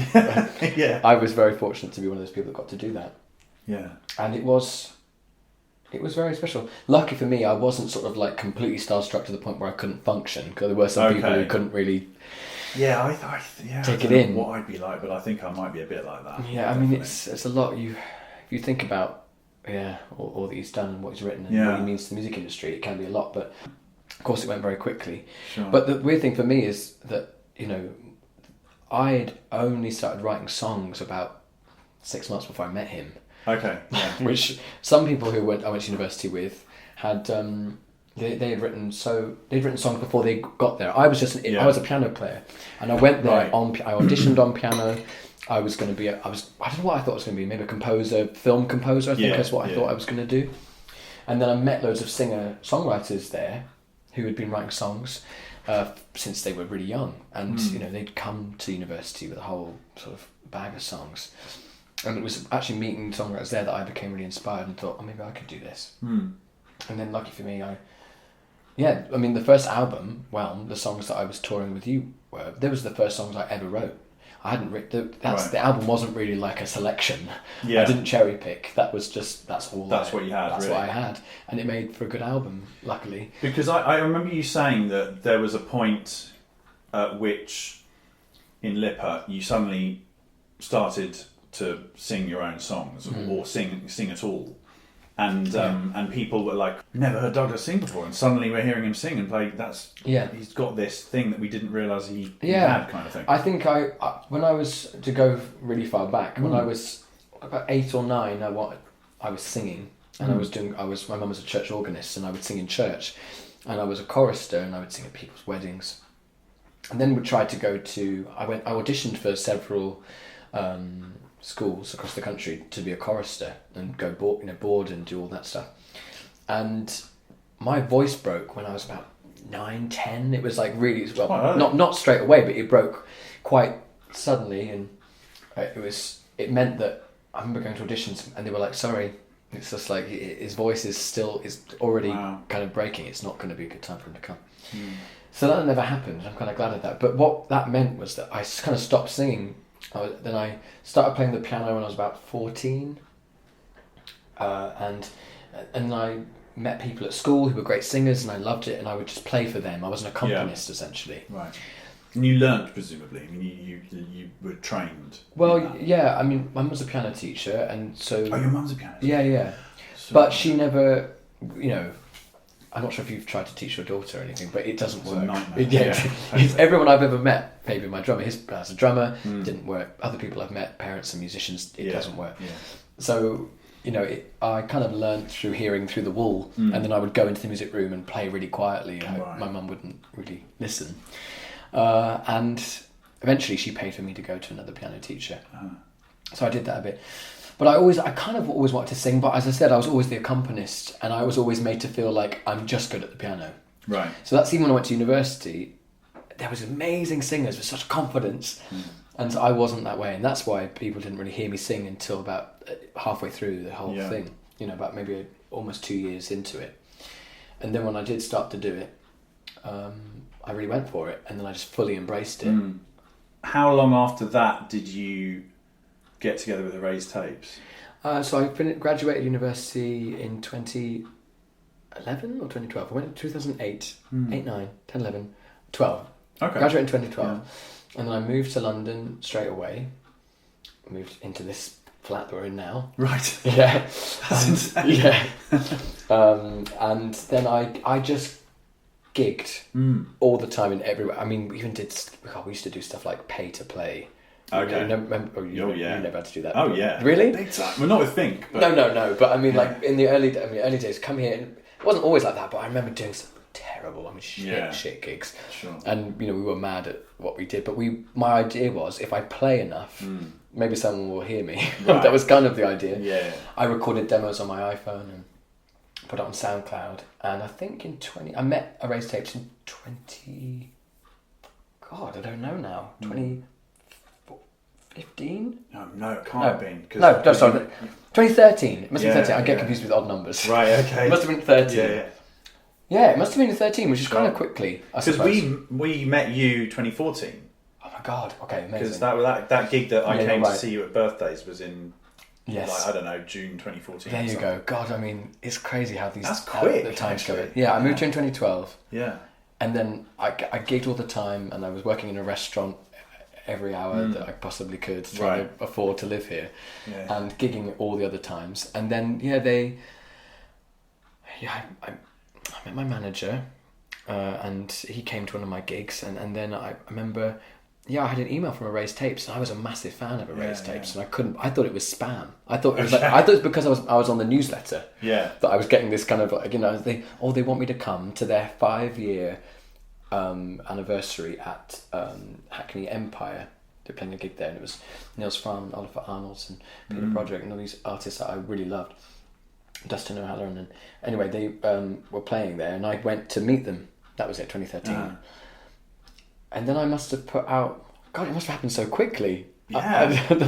I was very fortunate to be one of those people that got to do that. Yeah. And it was very special. Lucky for me, I wasn't sort of like completely starstruck to the point where I couldn't function, because there were some people who couldn't really take it in. What I'd be like, but I think I might be a bit like that. Yeah, I mean, it's a lot. If you think about all that he's done and what he's written and what he means to the music industry. It can be a lot, but of course it went very quickly. Sure. But the weird thing for me is that, you know, I'd only started writing songs about 6 months before I met him. Okay. Yeah. Which some people who I went to university with had they'd written songs before they got there. I was I was a piano player, and I went there I auditioned on piano. I was going to be I don't know what I thought I was going to be, maybe a composer, film composer, I think that's what I thought I was going to do. And then I met loads of singer-songwriters there who had been writing songs since they were really young. And, you know, they'd come to university with a whole sort of bag of songs. And it was actually meeting songwriters there that I became really inspired and thought, oh, maybe I could do this. And then lucky for me, the first album, the songs that I was touring with you they was the first songs I ever wrote. I hadn't written the album wasn't really like a selection. I didn't cherry pick. That was just that's what you had. That's what I had, and it made for a good album, luckily. Because I remember you saying that there was a point at which in Lippert you suddenly started to sing your own songs or sing at all. And people were like, never heard Douglas sing before, and suddenly we're hearing him sing and play. He's got this thing that we didn't realise he had, kind of thing. I think when I was, to go really far back, when I was about 8 or 9, I was singing, and my mum was a church organist, and I would sing in church, and I was a chorister, and I would sing at people's weddings, and then we tried to go to. I auditioned for several. Schools across the country to be a chorister and go board and do all that stuff, and my voice broke when I was about 9, 10. It was like really not straight away, but it broke quite suddenly, and it meant that I remember going to auditions and they were like, sorry, it's just like his voice is already kind of breaking, it's not going to be a good time for him to come. So that never happened. I'm kind of glad of that. But what that meant was that I kind of stopped singing. Then I started playing the piano when I was about 14, and I met people at school who were great singers, and I loved it, and I would just play for them. I was an accompanist essentially. Right. And you learnt, presumably. I mean, you were trained. Well, yeah. I mean, Mum was a piano teacher, and so. Oh, your mum's a piano teacher. Yeah. So, but she never, I'm not sure if you've tried to teach your daughter or anything, but it doesn't work. It's a nightmare. Everyone I've ever met, maybe my drummer, his dad's a drummer, didn't work. Other people I've met, parents and musicians, it doesn't work. Yeah. So, I kind of learned through hearing through the wall, and then I would go into the music room and play really quietly. My mum wouldn't really listen. And eventually she paid for me to go to another piano teacher. So I did that a bit. But I kind of always wanted to sing, but as I said, I was always the accompanist, and I was always made to feel like I'm just good at the piano. Right. So that's even when I went to university, there was amazing singers with such confidence, and I wasn't that way, and that's why people didn't really hear me sing until about halfway through the whole thing, about maybe almost 2 years into it. And then when I did start to do it, I really went for it, and then I just fully embraced it. How long after that did you get together with the Raised Tapes? So I graduated university in 2011 or 2012. I went in 2008, 8, 9, 10, 11, 12. Okay. Graduated in 2012. And then I moved to London straight away. Moved into this flat that we're in now. Right. Yeah. That's insane. Yeah. And then I just gigged all the time and everywhere. I mean, we even we used to do stuff like pay to play. Okay. You never had to do that. Oh yeah. Really? Big time. Well, not with Think. But... No. But I mean, like in the early days, come here. And it wasn't always like that, but I remember doing some terrible. I mean, shit gigs. Sure. And we were mad at what we did. But my idea was, if I play enough, maybe someone will hear me. Right. That was kind of the idea. Yeah. I recorded demos on my iPhone and put it on SoundCloud. And I think I met Erased Tapes in 20. God, I don't know now. 2015? No, it can't have been. No, sorry. 2013. It must have been 13. I get confused with odd numbers. Right, okay. It must have been 13. Yeah. Yeah, it must have been 13, which is kind of quickly, I suppose. Because we met you 2014. Oh my God, okay, amazing. Because that gig that I came to see you at birthdays was in, yes, I don't know, June 2014. There you go. God, I mean, it's crazy how these the times go. Yeah, I moved here in 2012. Yeah. And then I gigged all the time, and I was working in a restaurant every hour that I possibly could, trying to afford to live here, and gigging all the other times. And then I met my manager, and he came to one of my gigs, and then I remember, I had an email from Erased Tapes, and I was a massive fan of Erased Tapes, and I thought it was spam. I thought it was I thought it was because I was on the newsletter that I was getting this kind of like, they want me to come to their 5-year anniversary at Hackney Empire. They're playing a gig there, and it was Niels Fram, Oliver Arnolds, and Peter Broderick, and all these artists that I really loved, Dustin O'Halloran, and anyway, they were playing there, and I went to meet them. That was it, 2013. And then I must have put out. God, it must have happened so quickly. Then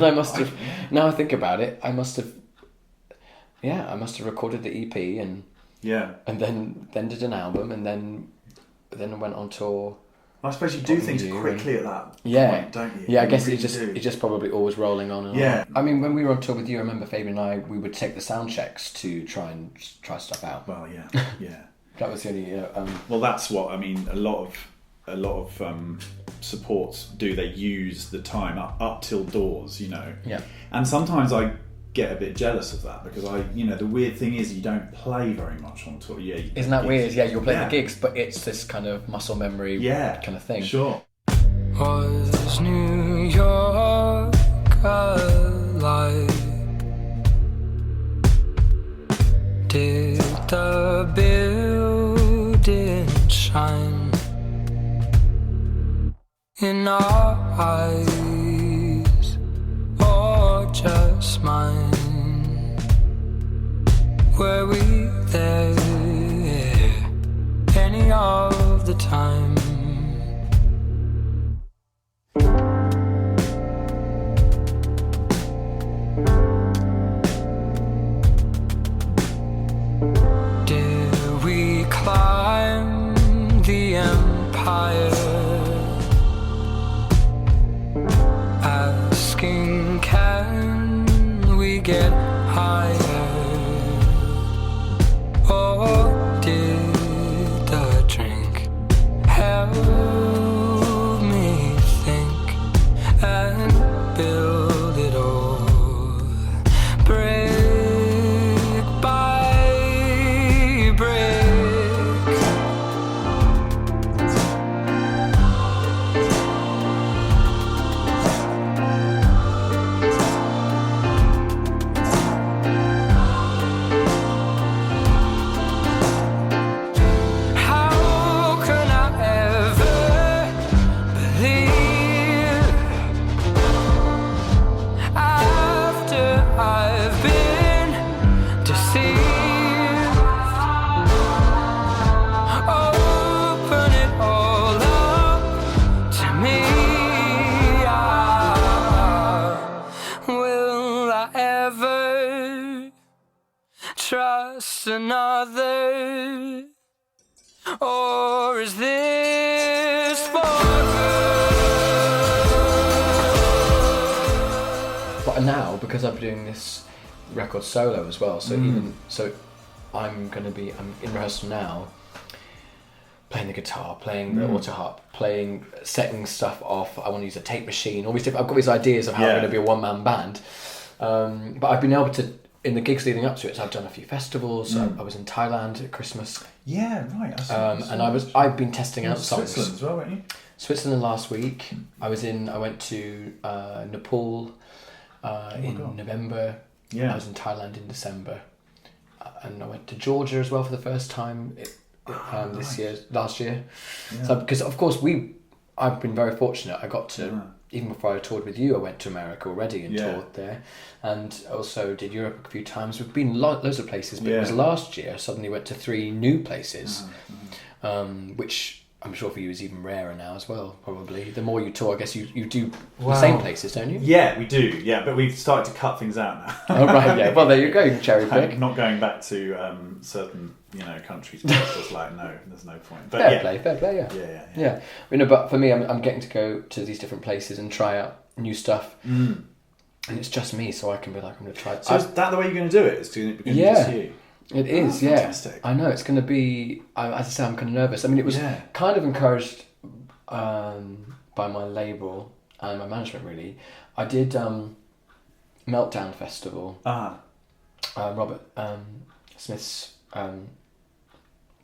I must have. Now I think about it, I must have. Yeah, I must have recorded the EP and then did an album, and then I went on tour. I suppose you do things quickly at that point, don't you? Yeah, I guess it's just probably always rolling on and on. I mean, when we were on tour with you, I remember Fabian and I, we would take the sound checks to try stuff out. Well, yeah. That was the only. Well, that's what I mean. A lot of supports do. They use the time up till doors, Yeah. And sometimes I get a bit jealous of that because the weird thing is you don't play very much on tour. Isn't that weird? Yeah, you're playing the gigs, but it's this kind of muscle memory kind of thing. Sure. Was New York alive? Did the building shine in our eyes, or just mine? Were we there any of the time? Did we climb the empire, asking can we get higher? Or did the drink help me think and build it all, brick by brick? Trust another, or is this forever? But now, because I'm doing this record solo as well, so I'm in rehearsal now, playing the guitar, playing the auto harp, setting stuff off. I want to use a tape machine. I've got these ideas of how I'm going to be a one-man band, but I've been able to. In the gigs leading up to it, so I've done a few festivals. I was in Thailand at Christmas. Yeah, right. I've been testing out songs. Switzerland as well, weren't you? Switzerland last week. I went to Nepal in November. Yeah. I was in Thailand in December, and I went to Georgia as well for the first time last year. Yeah. So because of course I've been very fortunate. I got to. Even before I toured with you, I went to America already and toured there, and also did Europe a few times. We've been loads of places, but it was last year I suddenly went to 3 new places, which I'm sure for you is even rarer now as well, probably. The more you tour, I guess you do the same places, don't you? Yeah, we do, yeah, but we've started to cut things out now. Oh, right, yeah. Well, there you go, you can cherry pick. Not going back to certain countries, just like, no, there's no point. But fair play, yeah. But for me, I'm getting to go to these different places and try out new stuff. And it's just me, so I can be like, I'm going to try it. So is that the way you're going to do it? It's going to be just you? It is, fantastic. I know, it's going to be, as I say, I'm kind of nervous. I mean, it was kind of encouraged by my label, and my management really. I did Meltdown Festival. Robert Smith's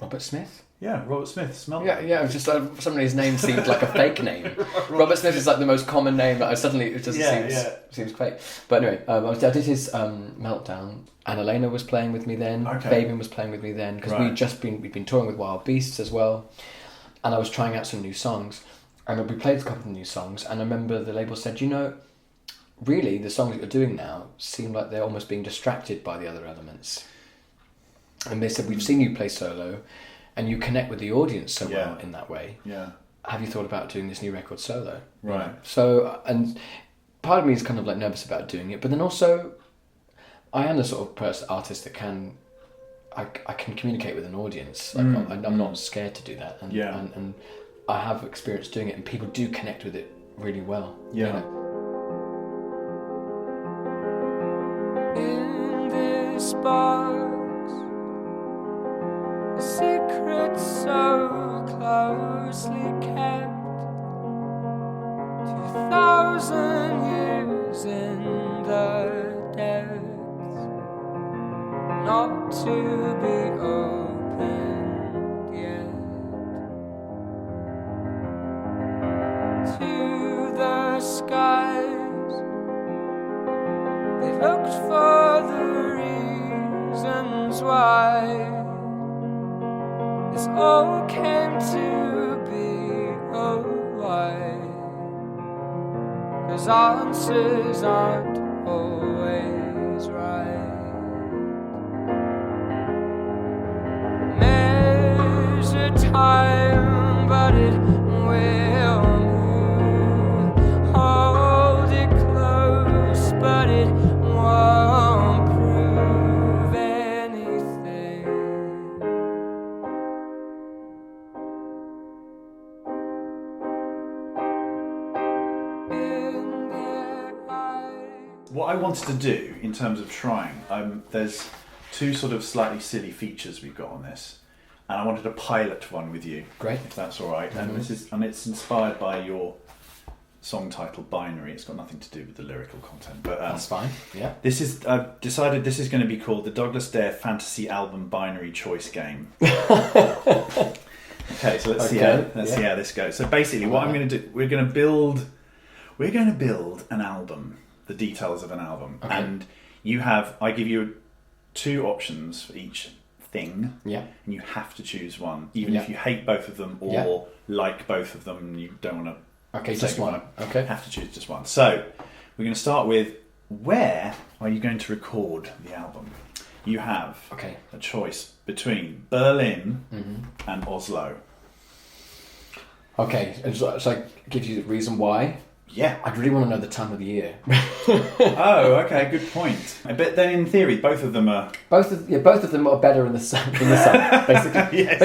Robert Smith? Yeah, Robert Smith's Meltdown. Yeah. It was just somebody's name seemed like a fake name. Robert Smith is like the most common name that it just seems fake. But anyway, I did his Meltdown. Anna Lena was playing with me then. Okay. Fabian was playing with me then because we'd been touring with Wild Beasts as well, and I was trying out some new songs, and we played a couple of new songs. And I remember the label said, really the songs that you're doing now seem like they're almost being distracted by the other elements. And they said, we've seen you play solo, and you connect with the audience so well in that way. Yeah. Have you thought about doing this new record solo? Right. So, and part of me is kind of like nervous about doing it, but then also, I am the sort of artist that I can communicate with an audience. Like I'm not scared to do that, and I have experience doing it, and people do connect with it really well. Yeah. In this box, a secret so closely kept, 2,000 years in the depths, not to be opened yet. To the skies, they looked for the reasons why this all came to be. Oh, why? 'Cause answers aren't always right. Measure time, but it will move. Hold it close, but it won't prove anything. In their eyes. What I wanted to do in terms of trying, there's two sort of slightly silly features we've got on this, and I wanted to pilot one with you. Great, if that's all right. Mm-hmm. And it's inspired by your song title Binary. It's got nothing to do with the lyrical content, but that's fine. Yeah. I've decided this is going to be called the Douglas Dare Fantasy Album Binary Choice Game. Okay, so let's see how this goes. So basically, what I'm going to do, we're going to build an album, the details of an album, and I give you two options for each thing, and you have to choose one, even if you hate both of them or like both of them and you don't want to. Okay, just one. Okay, have to choose just one. So we're going to start with, where are you going to record the album? You have a choice between Berlin and Oslo. Okay, so I give you the reason why? Yeah. I'd really want to know the time of the year. Oh, okay, good point. But then in theory, both of them are... Both of them are better in the sun, basically. Yes,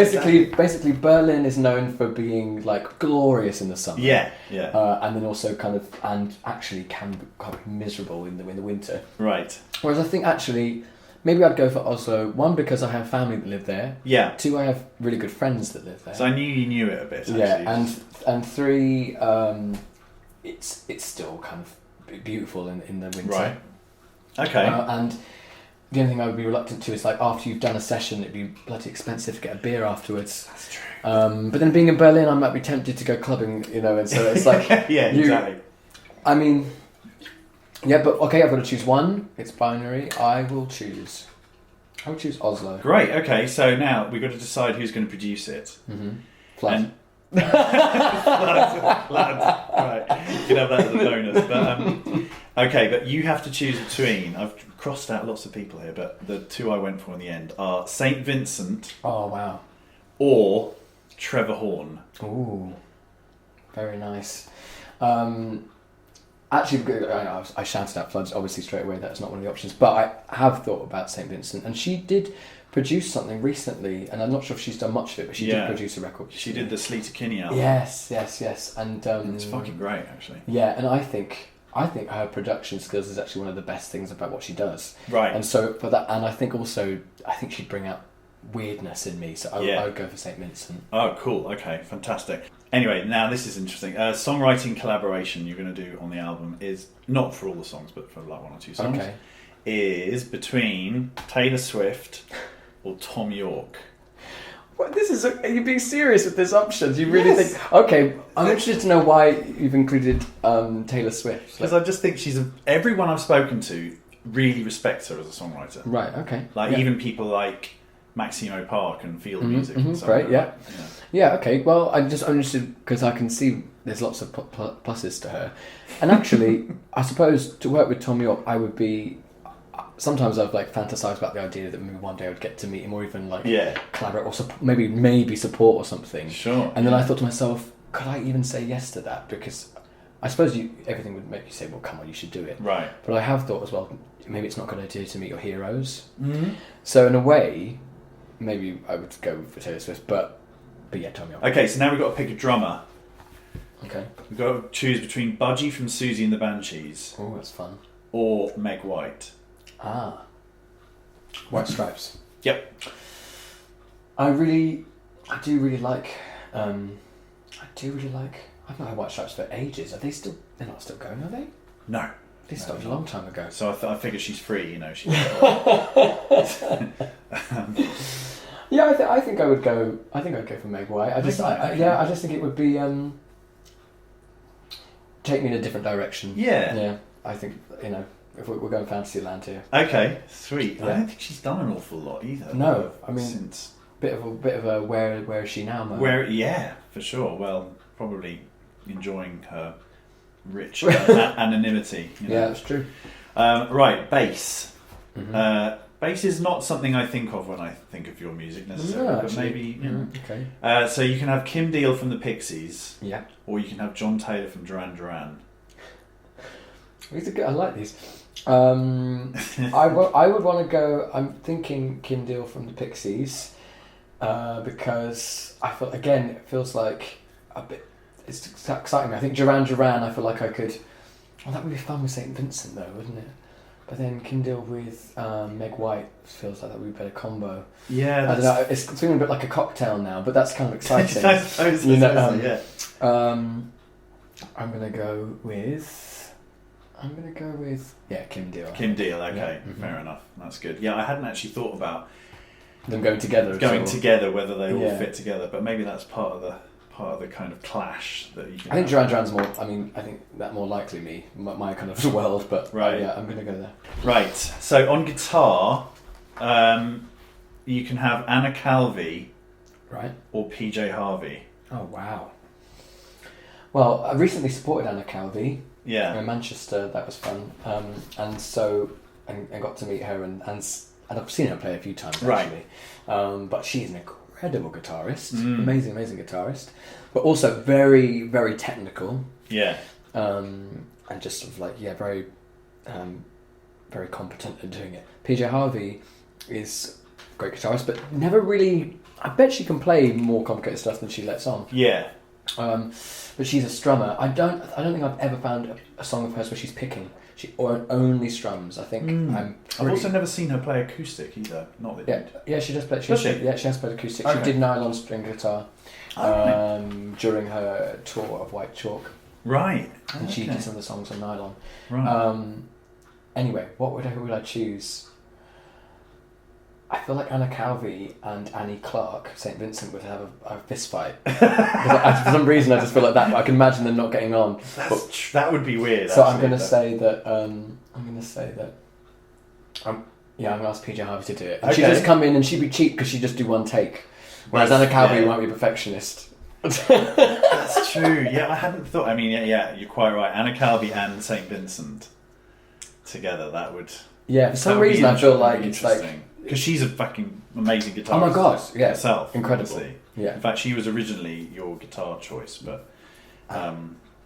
basically, Berlin is known for being like glorious in the summer. Yeah. And then also and actually can be quite miserable in the winter. Right. Whereas I think actually, maybe I'd go for Oslo. One, because I have family that live there. Yeah. Two, I have really good friends that live there. So I knew you knew it a bit, actually. Yeah, and three... It's still kind of beautiful in the winter. Right. Okay. And the only thing I would be reluctant to is like after you've done a session, it'd be bloody expensive to get a beer afterwards. That's true. But then being in Berlin, I might be tempted to go clubbing, and so it's like... Yeah, exactly. I mean... Yeah, but okay, I've got to choose one. It's binary. I will choose Oslo. Great, okay, so now we've got to decide who's going to produce it. Mm-hmm. Flood. Floods. Right. You can have that as a bonus. But okay, but you have to choose between. I've crossed out lots of people here, but the two I went for in the end are St. Vincent. Oh wow. Or Trevor Horn. Ooh, very nice. Actually, I shouted out Floods obviously straight away. That's not one of the options, but I have thought about St. Vincent, and she did produce something recently, and I'm not sure if she's done much of it, but she did produce a record. She did the Sleater Kinney album. Yes, and it's fucking great, actually. Yeah, and I think her production skills is actually one of the best things about what she does. Right. And so for that, and I think she'd bring out weirdness in me, so I would go for St. Vincent. Oh, cool. Okay, fantastic. Anyway, now this is interesting. Songwriting collaboration you're going to do on the album is not for all the songs, but for like one or two songs. Okay. Is between Taylor Swift or Tom York. Well, are you being serious with these options? You really think? Okay, I'm interested to know why you've included Taylor Swift. Because I just think everyone I've spoken to really respects her as a songwriter. Right. Okay. Like even people like Maximo Park and Field Music. And stuff great. like Yeah. that, you know. Yeah. Okay. Well, I'm interested because I can see there's lots of pluses to her, and actually, I suppose to work with Tom York, I would be. Sometimes I've like fantasized about the idea that maybe one day I would get to meet him or even like collaborate or maybe support or something. Sure. And then I thought to myself, could I even say yes to that? Because I suppose everything would make you say, well, come on, you should do it. Right. But I have thought as well, maybe it's not a good idea to meet your heroes. Mm-hmm. So in a way, maybe I would go for Taylor Swift, but yeah, Tom York. Okay, so now we've got to pick a drummer. Okay. We've got to choose between Budgie from Susie and the Banshees Oh, that's fun. or Meg White. White Stripes. Yep. I do really like. I've not had White Stripes for ages. They're not still going, are they? No. They stopped a long time ago. So I figure she's free, you know. She's Yeah, I think I would go. I think I'd go for Meg White. I just think it would be take me in a different direction. Yeah. Yeah. I think if we're going fantasy land here. Okay, sweet. Yeah. I don't think she's done an awful lot either. No, I mean since bit of a where is she now moment. yeah, for sure. Well, probably enjoying her rich anonymity. You know? Yeah, that's true. Right, bass. Mm-hmm. Bass is not something I think of when I think of your music necessarily, but maybe you know. Okay. So you can have Kim Deal from the Pixies, Yeah. or you can have John Taylor from Duran Duran. These are good. I like these. I would want to go. I'm thinking Kim Deal from the Pixies because I feel again it feels like a bit. It's exciting me. I think Duran Duran. I feel like I could. Well, that would be fun with St. Vincent though, wouldn't it? But then Kim Deal with Meg White feels like that would be a better combo. Yeah, I don't know. It's feeling a bit like a cocktail now, but that's kind of exciting. I suppose, yeah. I'm gonna go with Kim Deal. Kim Deal, okay, Yeah. Mm-hmm. Fair enough. That's good. Yeah, I hadn't actually thought about them going together. Together, whether they all fit together, but maybe that's part of the kind of clash that you can. I think Duran Duran's more. I mean, I think that more likely my kind of world, but right. Yeah, I'm gonna go there. Right. So on guitar, you can have Anna Calvi, right, or PJ Harvey. Oh wow. Well, I recently supported Anna Calvi. Yeah. In Manchester, that was fun, and got to meet her and I've seen her play a few times actually, right. But she's an incredible guitarist, amazing guitarist, but also very very technical. Yeah. And just sort of like very, very competent at doing it. PJ Harvey is a great guitarist, but never really. I bet she can play more complicated stuff than she lets on. Yeah. But she's a strummer. I don't think I've ever found a song of hers where she's picking. She only strums. I think I've also never seen her play acoustic either. Not that. Yeah, she does play. Yeah, she has played acoustic. Okay. She did nylon string guitar during her tour of White Chalk. Right. And she did some of the songs on nylon. Right. Anyway, who would I choose? I feel like Anna Calvi and Annie Clark, St. Vincent, would have a fist fight. For some reason, I just feel like that. I can imagine them not getting on. That would be weird. So I'm going to say that. I'm going to ask PJ Harvey to do it. And she'd just come in and she'd be cheap because she'd just do one take. Whereas Anna Calvi might be a perfectionist. That's true. Yeah, I hadn't thought. I mean, yeah, you're quite right. Anna Calvi and St. Vincent together, that would. Yeah, for some reason I feel like it's like. Because she's a fucking amazing guitarist. Oh my god, yeah. Herself. Incredible. Obviously. Yeah. In fact, she was originally your guitar choice, but.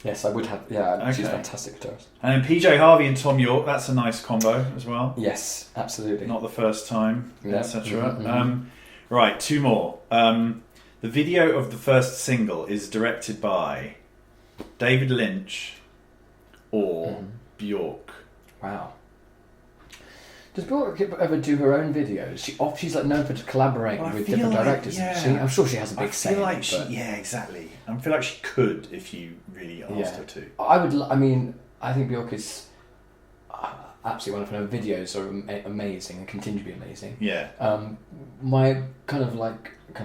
Yes, I would have. Yeah, she's a fantastic guitarist. And then PJ Harvey and Tom York, that's a nice combo as well. Yes, absolutely. Not the first time, etc. Mm-hmm. Right, two more. The video of the first single is directed by David Lynch or Bjork. Wow. Does Bjork ever do her own videos? She's like known for collaborating with different directors. Yeah. I'm sure she has a big say. Yeah, exactly. I feel like she could if you really asked her to. I think Bjork is absolutely wonderful. Her videos are amazing and continue to be amazing. Yeah. My kind of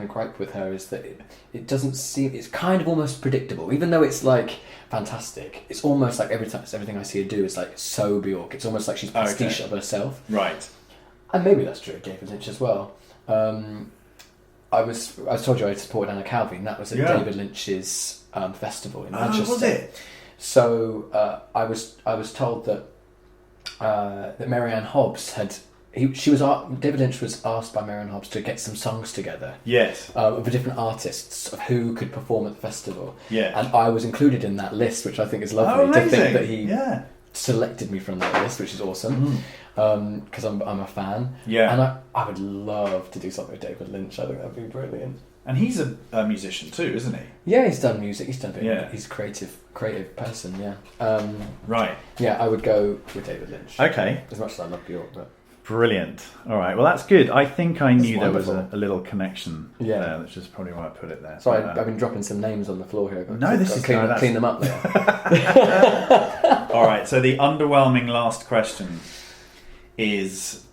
gripe with her is that it doesn't seem, it's kind of almost predictable, even though it's like fantastic. It's almost like everything I see her do is like so Bjork. It's almost like she's pastiche of herself. Right. And maybe that's true of David Lynch as well. I told you I supported Anna Calvin. That was at David Lynch's festival in Manchester. Was it? So I was told that Marianne Hobbs David Lynch was asked by Marianne Hobbs to get some songs together. Yes. Of different artists of who could perform at the festival. Yeah. And I was included in that list, which I think is lovely to think that he selected me from that list, which is awesome. Because I'm a fan. Yeah. And I would love to do something with David Lynch. I think that'd be brilliant. And he's a musician too, isn't he? Yeah, he's done music. He's done a bit. Yeah. He's a creative person. Yeah. Right. Yeah, I would go with David Lynch. Okay. As much as I love Bjork, but. Brilliant. All right. Well, that's good. I think I knew there was a little connection there, which is probably why I put it there. Sorry, I've been dropping some names on the floor here. Clean them up there. All right. So the underwhelming last question is: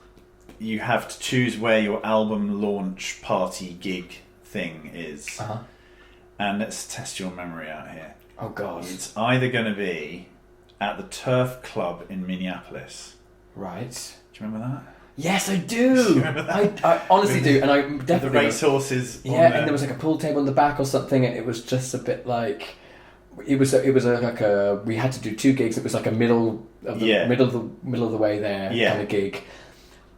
you have to choose where your album launch party gig thing is, and let's test your memory out here. Oh God! It's either going to be at the Turf Club in Minneapolis. Right. Do you remember that? Yes, I do. Do you remember that? I honestly do, and I definitely. The racehorses. Yeah, and there was like a pool table in the back or something, and it was just a bit like. It was like a. We had to do 2 gigs. It was like a middle of the way there kind of gig.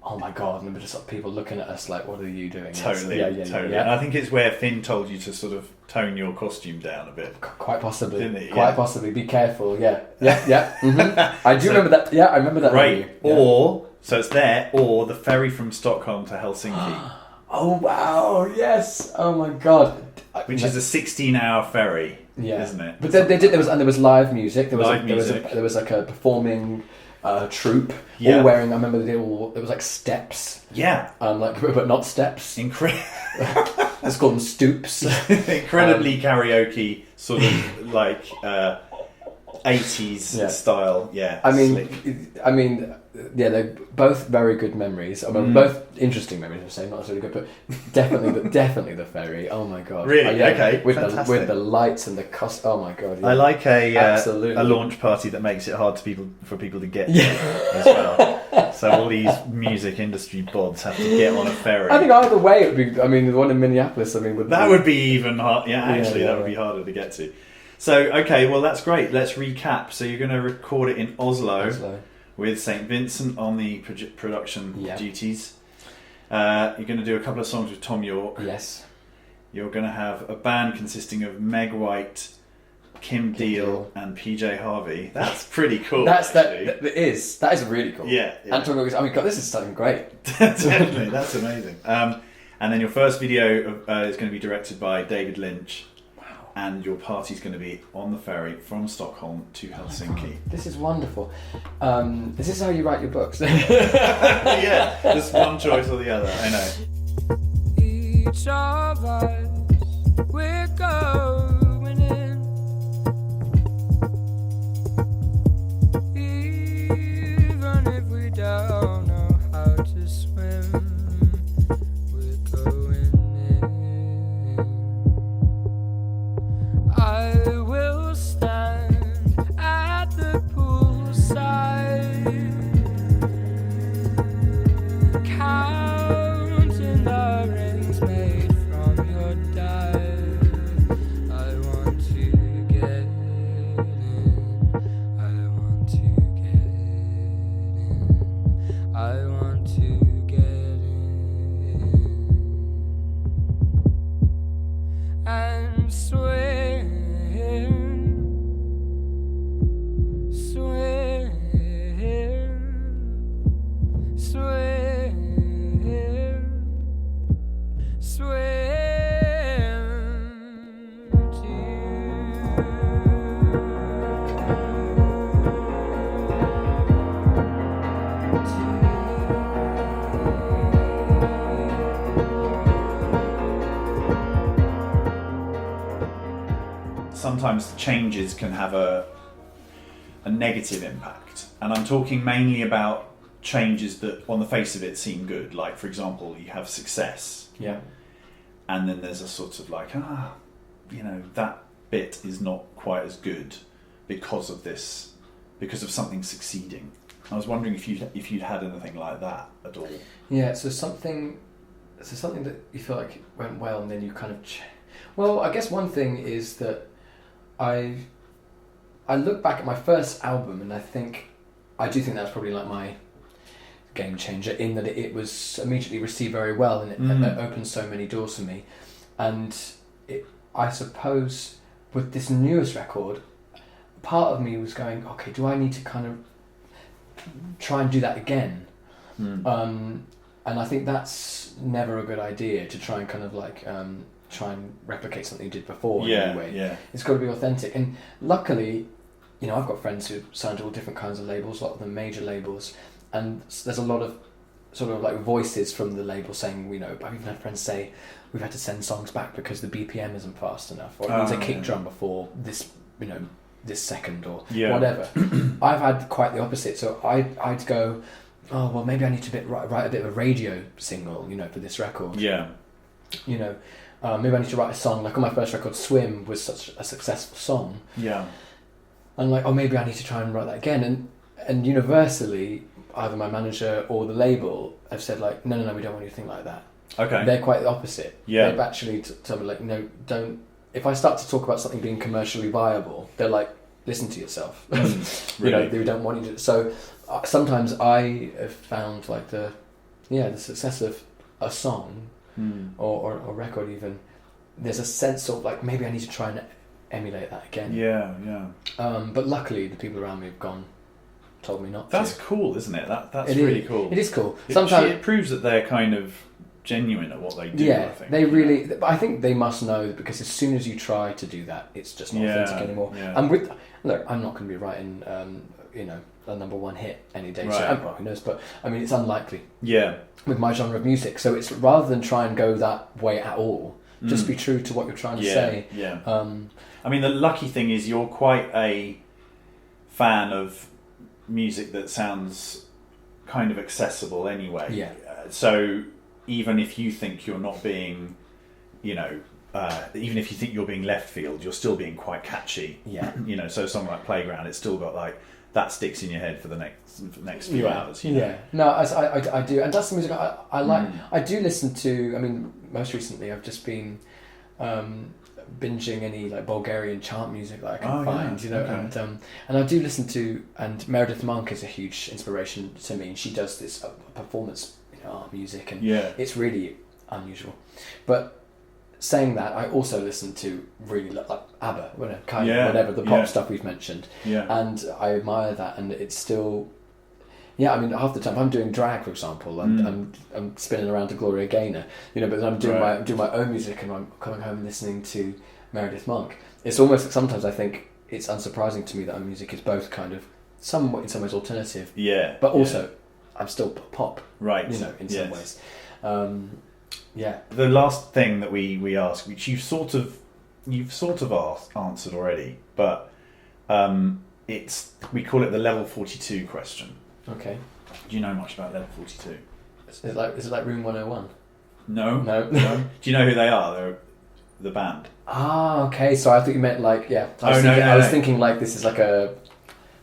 Oh my God! And there were just people looking at us like, "What are you doing?" Totally. And I think it's where Finn told you to sort of tone your costume down a bit. Quite possibly. Didn't he? Quite possibly. Be careful. Yeah. Mm-hmm. I do remember that. Yeah, I remember that. Right. Or so it's there, or the ferry from Stockholm to Helsinki. Oh wow! Yes. Oh my God. Which is a 16-hour ferry. Yeah. Isn't it? But there was live music. There was like a performing. Troupe, all wearing. I remember there was like steps. Yeah. But not steps. Let's call them stoops. Incredibly karaoke, sort of like 80s style. Yeah. I mean, they're both very good memories. I mean, both interesting memories. I'm saying not necessarily good, but definitely the ferry. Oh my God! Really? Okay. With the lights and the cost. Oh my God! Yeah. I like a launch party that makes it hard for people to get to as well. So all these music industry bods have to get on a ferry. I think either way it would be. I mean, the one in Minneapolis. Would be even hard. Yeah, actually, that would be harder to get to. So okay, well that's great. Let's recap. So you're going to record it in Oslo. With St. Vincent on the production duties. You're going to do a couple of songs with Tom York. Yes. You're going to have a band consisting of Meg White, Kim Deal, and PJ Harvey. That's pretty cool. That is really cool. Yeah. And Tom York, I mean, God, this is something great. Definitely, that's amazing. And then your first video is going to be directed by David Lynch. And your party's going to be on the ferry from Stockholm to Helsinki. This is wonderful. Is this how you write your books? Yeah, just one choice or the other, I know. Each of us, we're going in. Even if we don't know how to swim, we're going in. I will stand at the poolside, counting the rings made from your dive. I sometimes changes can have a negative impact, and I'm talking mainly about changes that on the face of it seem good. Like, for example, you have success, and then there's a sort of like, that bit is not quite as good because of something succeeding. I was wondering if you'd had anything like that at all. Yeah, so something that you feel like went well, and then you kind of well, I guess one thing is that I look back at my first album, and I do think that's probably like my game changer, in that it was immediately received very well, and it opened so many doors for me. And I suppose with this newest record, part of me was going, okay, do I need to kind of try and do that again? And I think that's never a good idea, to try and kind of like try and replicate something you did before. Anyway, it's got to be authentic. And luckily, I've got friends who signed to all different kinds of labels, a lot of them major labels, and there's a lot of sort of like voices from the label saying, I've even had friends say we've had to send songs back because the BPM isn't fast enough, or it needs a kick drum before this, this second, or whatever. I've had quite the opposite. So I'd go, oh well, maybe I need to write a bit of a radio single, for this record. Maybe I need to write a song. Like on my first record, Swim was such a successful song. And like, oh, maybe I need to try and write that again. And universally, either my manager or the label have said like, no, we don't want you to think like that. Okay. They're quite the opposite. They've actually told me like, no, don't. If I start to talk about something being commercially viable, they're like, listen to yourself. Really? They don't want you to. So sometimes I have found like the success of a song or a record even, there's a sense of like, maybe I need to try and emulate that again. But luckily the people around me have told me not to. That's cool, isn't it? That's really cool. It is cool. Sometimes it proves that they're kind of genuine at what they do. I think they really. But I think they must know, because as soon as you try to do that, it's just not authentic anymore. And look, I'm not going to be writing, a number one hit any day. So, well, who knows? But I mean, it's unlikely. With my genre of music, so it's rather than try and go that way at all, just be true to what you're trying to say. I mean, the lucky thing is you're quite a fan of music that sounds kind of accessible anyway. So even if you think you're not being, even if you think you're being left field, you're still being quite catchy. So a song like Playground, it's still got like, that sticks in your head for the next few hours. No, I do, and that's the music I like. I do listen to. I mean, most recently I've just been binging any like Bulgarian chant music that I can find. And I do listen to. And Meredith Monk is a huge inspiration to me. And she does this performance art music, and it's really unusual. But saying that, I also listen to really like ABBA, whatever the pop stuff we've mentioned, and I admire that. And it's still, I mean, half the time I'm doing drag, for example, and I'm spinning around to Gloria Gaynor, but then I'm doing my own music, and I'm coming home and listening to Meredith Monk. It's almost like sometimes I think it's unsurprising to me that our music is both kind of somewhat in some ways alternative, but also I'm still pop, in some ways. The last thing that we ask, which you've sort of answered already, but we call it the level 42 question. Okay. Do you know much about level 42? Is it like Room 101? No. Do you know who they are? They're the band. Ah, okay. So I thought you meant like I was thinking like this is like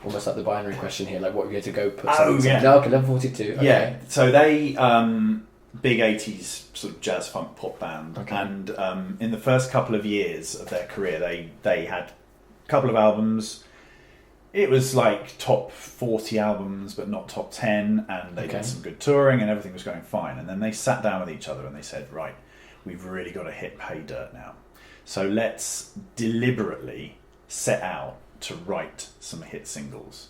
almost like the binary question here, like what you had to go put something. Okay, level 42. Okay. Yeah. So they big 80s sort of jazz funk pop band, and in the first couple of years of their career they had a couple of albums. It was like top 40 albums but not top 10, and they did some good touring and everything was going fine, and then they sat down with each other and they said, right, we've really got to hit pay dirt now, so let's deliberately set out to write some hit singles,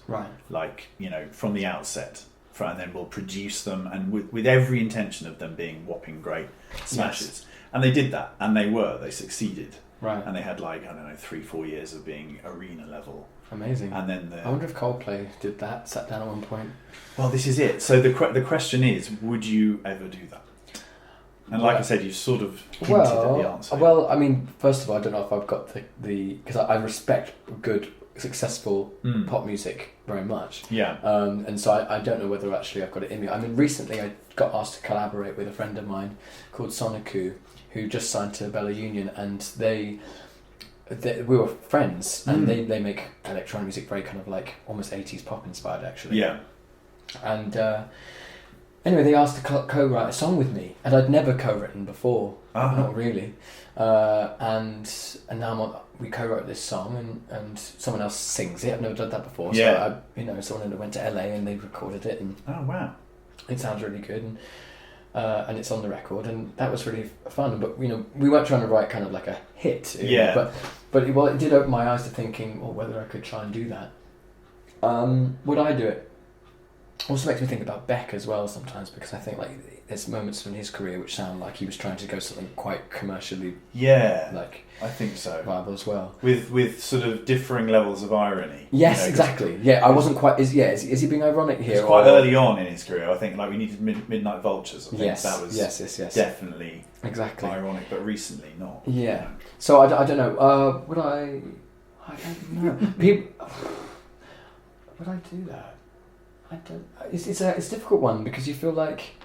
like from the outset, and then we'll produce them, and with every intention of them being whopping great smashes. And they did that, and they succeeded, and they had like 3-4 years of being arena level. Amazing. And then I wonder if Coldplay did that, sat down at one point. Well, this is it. So the question is, would you ever do that? And like I said, you sort of hinted at the answer. Well, I mean, first of all, I don't know if I've got the because I respect good, successful pop music very much. Yeah. And so I don't know whether actually I've got it in me. I mean, recently I got asked to collaborate with a friend of mine called Soniku, who just signed to Bella Union, and we were friends, and they make electronic music very kind of like almost 80s pop inspired, actually. Yeah. And anyway, they asked to co-write a song with me, and I'd never co-written before, not really. And now we co-wrote this song, and someone else sings it. I've never done that before. Yeah. So someone went to LA and they recorded it, and oh wow, it sounds really good, and it's on the record, and that was really fun. But we weren't trying to write kind of like a hit. But it did open my eyes to thinking, whether I could try and do that. Would I do it? Also makes me think about Beck as well sometimes, because I think like there's moments in his career which sound like he was trying to go something quite commercially. Yeah, like I think so. Viable as well. With sort of differing levels of irony. Yes, exactly. Yeah, I wasn't quite. Is he being ironic here? It's quite early on in his career. I think like we needed Midnight Vultures. I think that was yes. definitely exactly ironic, but recently not. Yeah. So I don't know. Would I? I don't know. Would I do that? I don't. It's a difficult one, because you feel like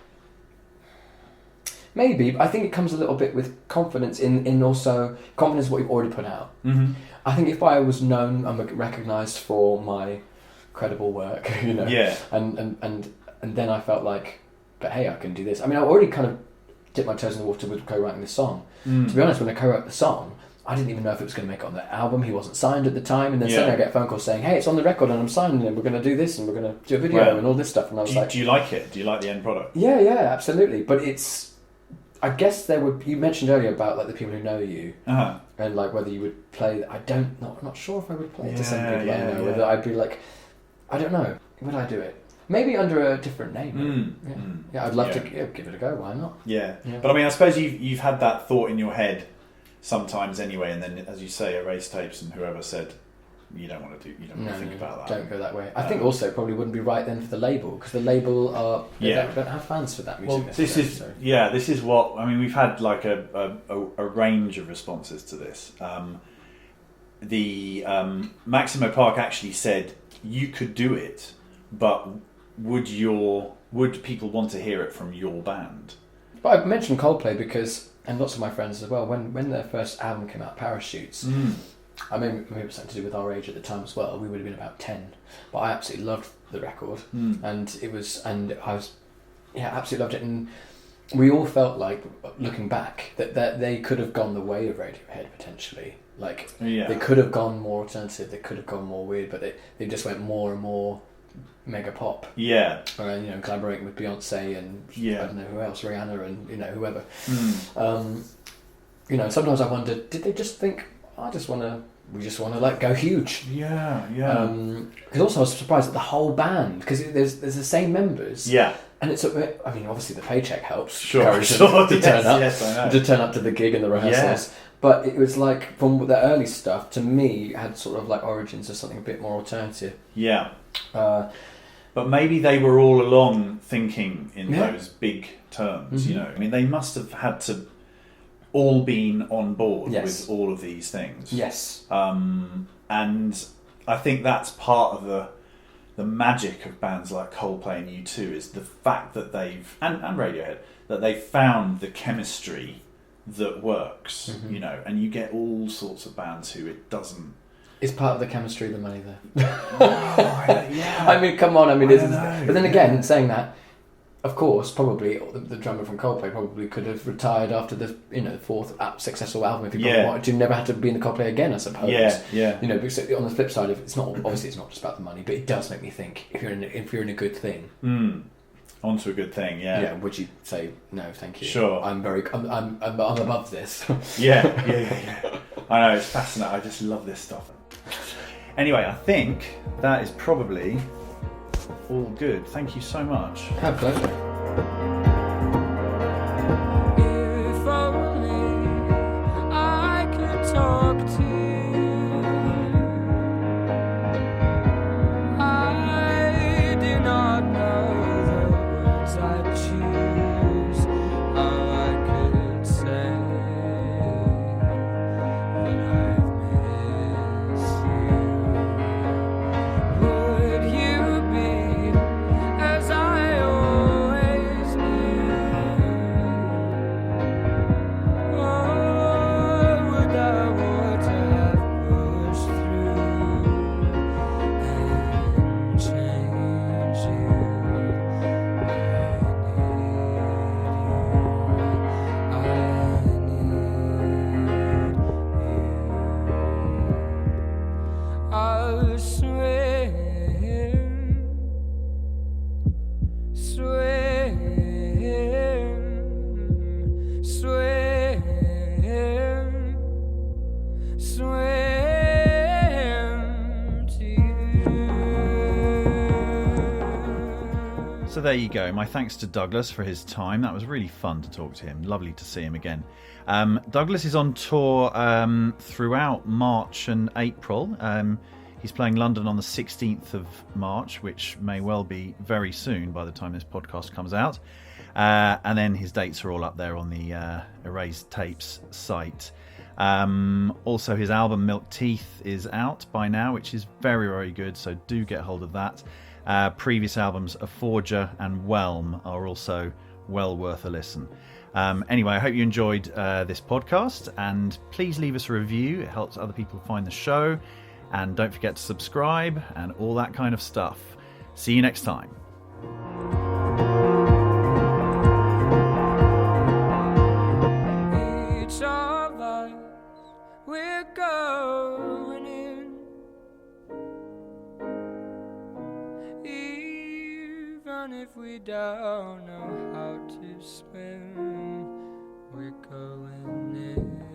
maybe. I think it comes a little bit with confidence in also confidence in what you've already put out. Mm-hmm. I think if I was known and recognised for my credible work, yeah, and then I felt like, but hey, I can do this. I mean, I already kind of dipped my toes in the water with co-writing this song. To be honest, when I co-wrote the song, I didn't even know if it was going to make it on the album. He wasn't signed at the time, and then suddenly I get a phone call saying, "Hey, it's on the record, and I'm signed, and we're going to do this, and we're going to do a video, and all this stuff." And I was do you like it? Do you like the end product? Yeah, absolutely. But it's, I guess there would. You mentioned earlier about like the people who know you, and like whether you would play. I'm not sure if I would play it to some people I know. Whether I'd be like, I don't know. Would I do it? Maybe under a different name. I'd love to give it a go. Why not? Yeah. But I mean, I suppose you've had that thought in your head sometimes anyway, and then as you say, erase tapes, and whoever said you don't want to think about that. Don't go that way. I think also it probably wouldn't be right then for the label, because the label don't have fans for that music. Well, this is what I mean. We've had like a range of responses to this. Maximo Park actually said you could do it, but would people want to hear it from your band? But I mentioned Coldplay because, and lots of my friends as well, when their first album came out, Parachutes, I mean, maybe it was something to do with our age at the time as well. We would have been about 10, but I absolutely loved the record, and I absolutely loved it. And we all felt like, looking back, that they could have gone the way of Radiohead potentially. Like they could have gone more alternative, they could have gone more weird, but they just went more and more mega pop. Yeah. Collaborating with Beyonce and I don't know who else, Rihanna and whoever. Sometimes I wonder, did they just think, we just want to like go huge? Yeah. Because also I was surprised at the whole band, because there's the same members. Yeah. And it's obviously the paycheck helps. Sure. To turn up. Yes, I know. To turn up to the gig and the rehearsals. Yeah. But it was like, from the early stuff, to me, had sort of like origins of something a bit more alternative. Yeah. But maybe they were all along thinking in those big terms, I mean, they must have had to all been on board with all of these things. Yes. And I think that's part of the magic of bands like Coldplay and U2 is the fact that they've, and Radiohead, that they've found the chemistry that works, and you get all sorts of bands who it doesn't. Is part of the chemistry the money there? I mean, come on. I mean, but then again, saying that, of course, probably the drummer from Coldplay probably could have retired after the fourth successful album if he wanted to. Never had to be in the Coldplay again, I suppose. Yeah. Because on the flip side, it's not just about the money, but it does make me think if you're in a good thing. Onto a good thing, yeah. Yeah, would you say no, thank you? Sure. I'm above this. Yeah. I know, it's fascinating. I just love this stuff. Anyway, I think that is probably all good. Thank you so much. My pleasure. If only I could talk to you. I do not know the words I choose. How I could So there you go. My thanks to Douglas for his time. That was really fun to talk to him. Lovely to see him again. Douglas is on tour throughout March and April. He's playing London on the 16th of March, which may well be very soon by the time this podcast comes out. And then his dates are all up there on the Erased Tapes site. Also, his album Milk Teeth is out by now, which is very, very good. So do get hold of that. Previous albums, A Forger and Whelm, are also well worth a listen. Anyway, I hope you enjoyed this podcast, and please leave us a review. It helps other people find the show. And don't forget to subscribe and all that kind of stuff. See you next time. Each of us, we're going in. Even if we don't know how to swim, we're going in.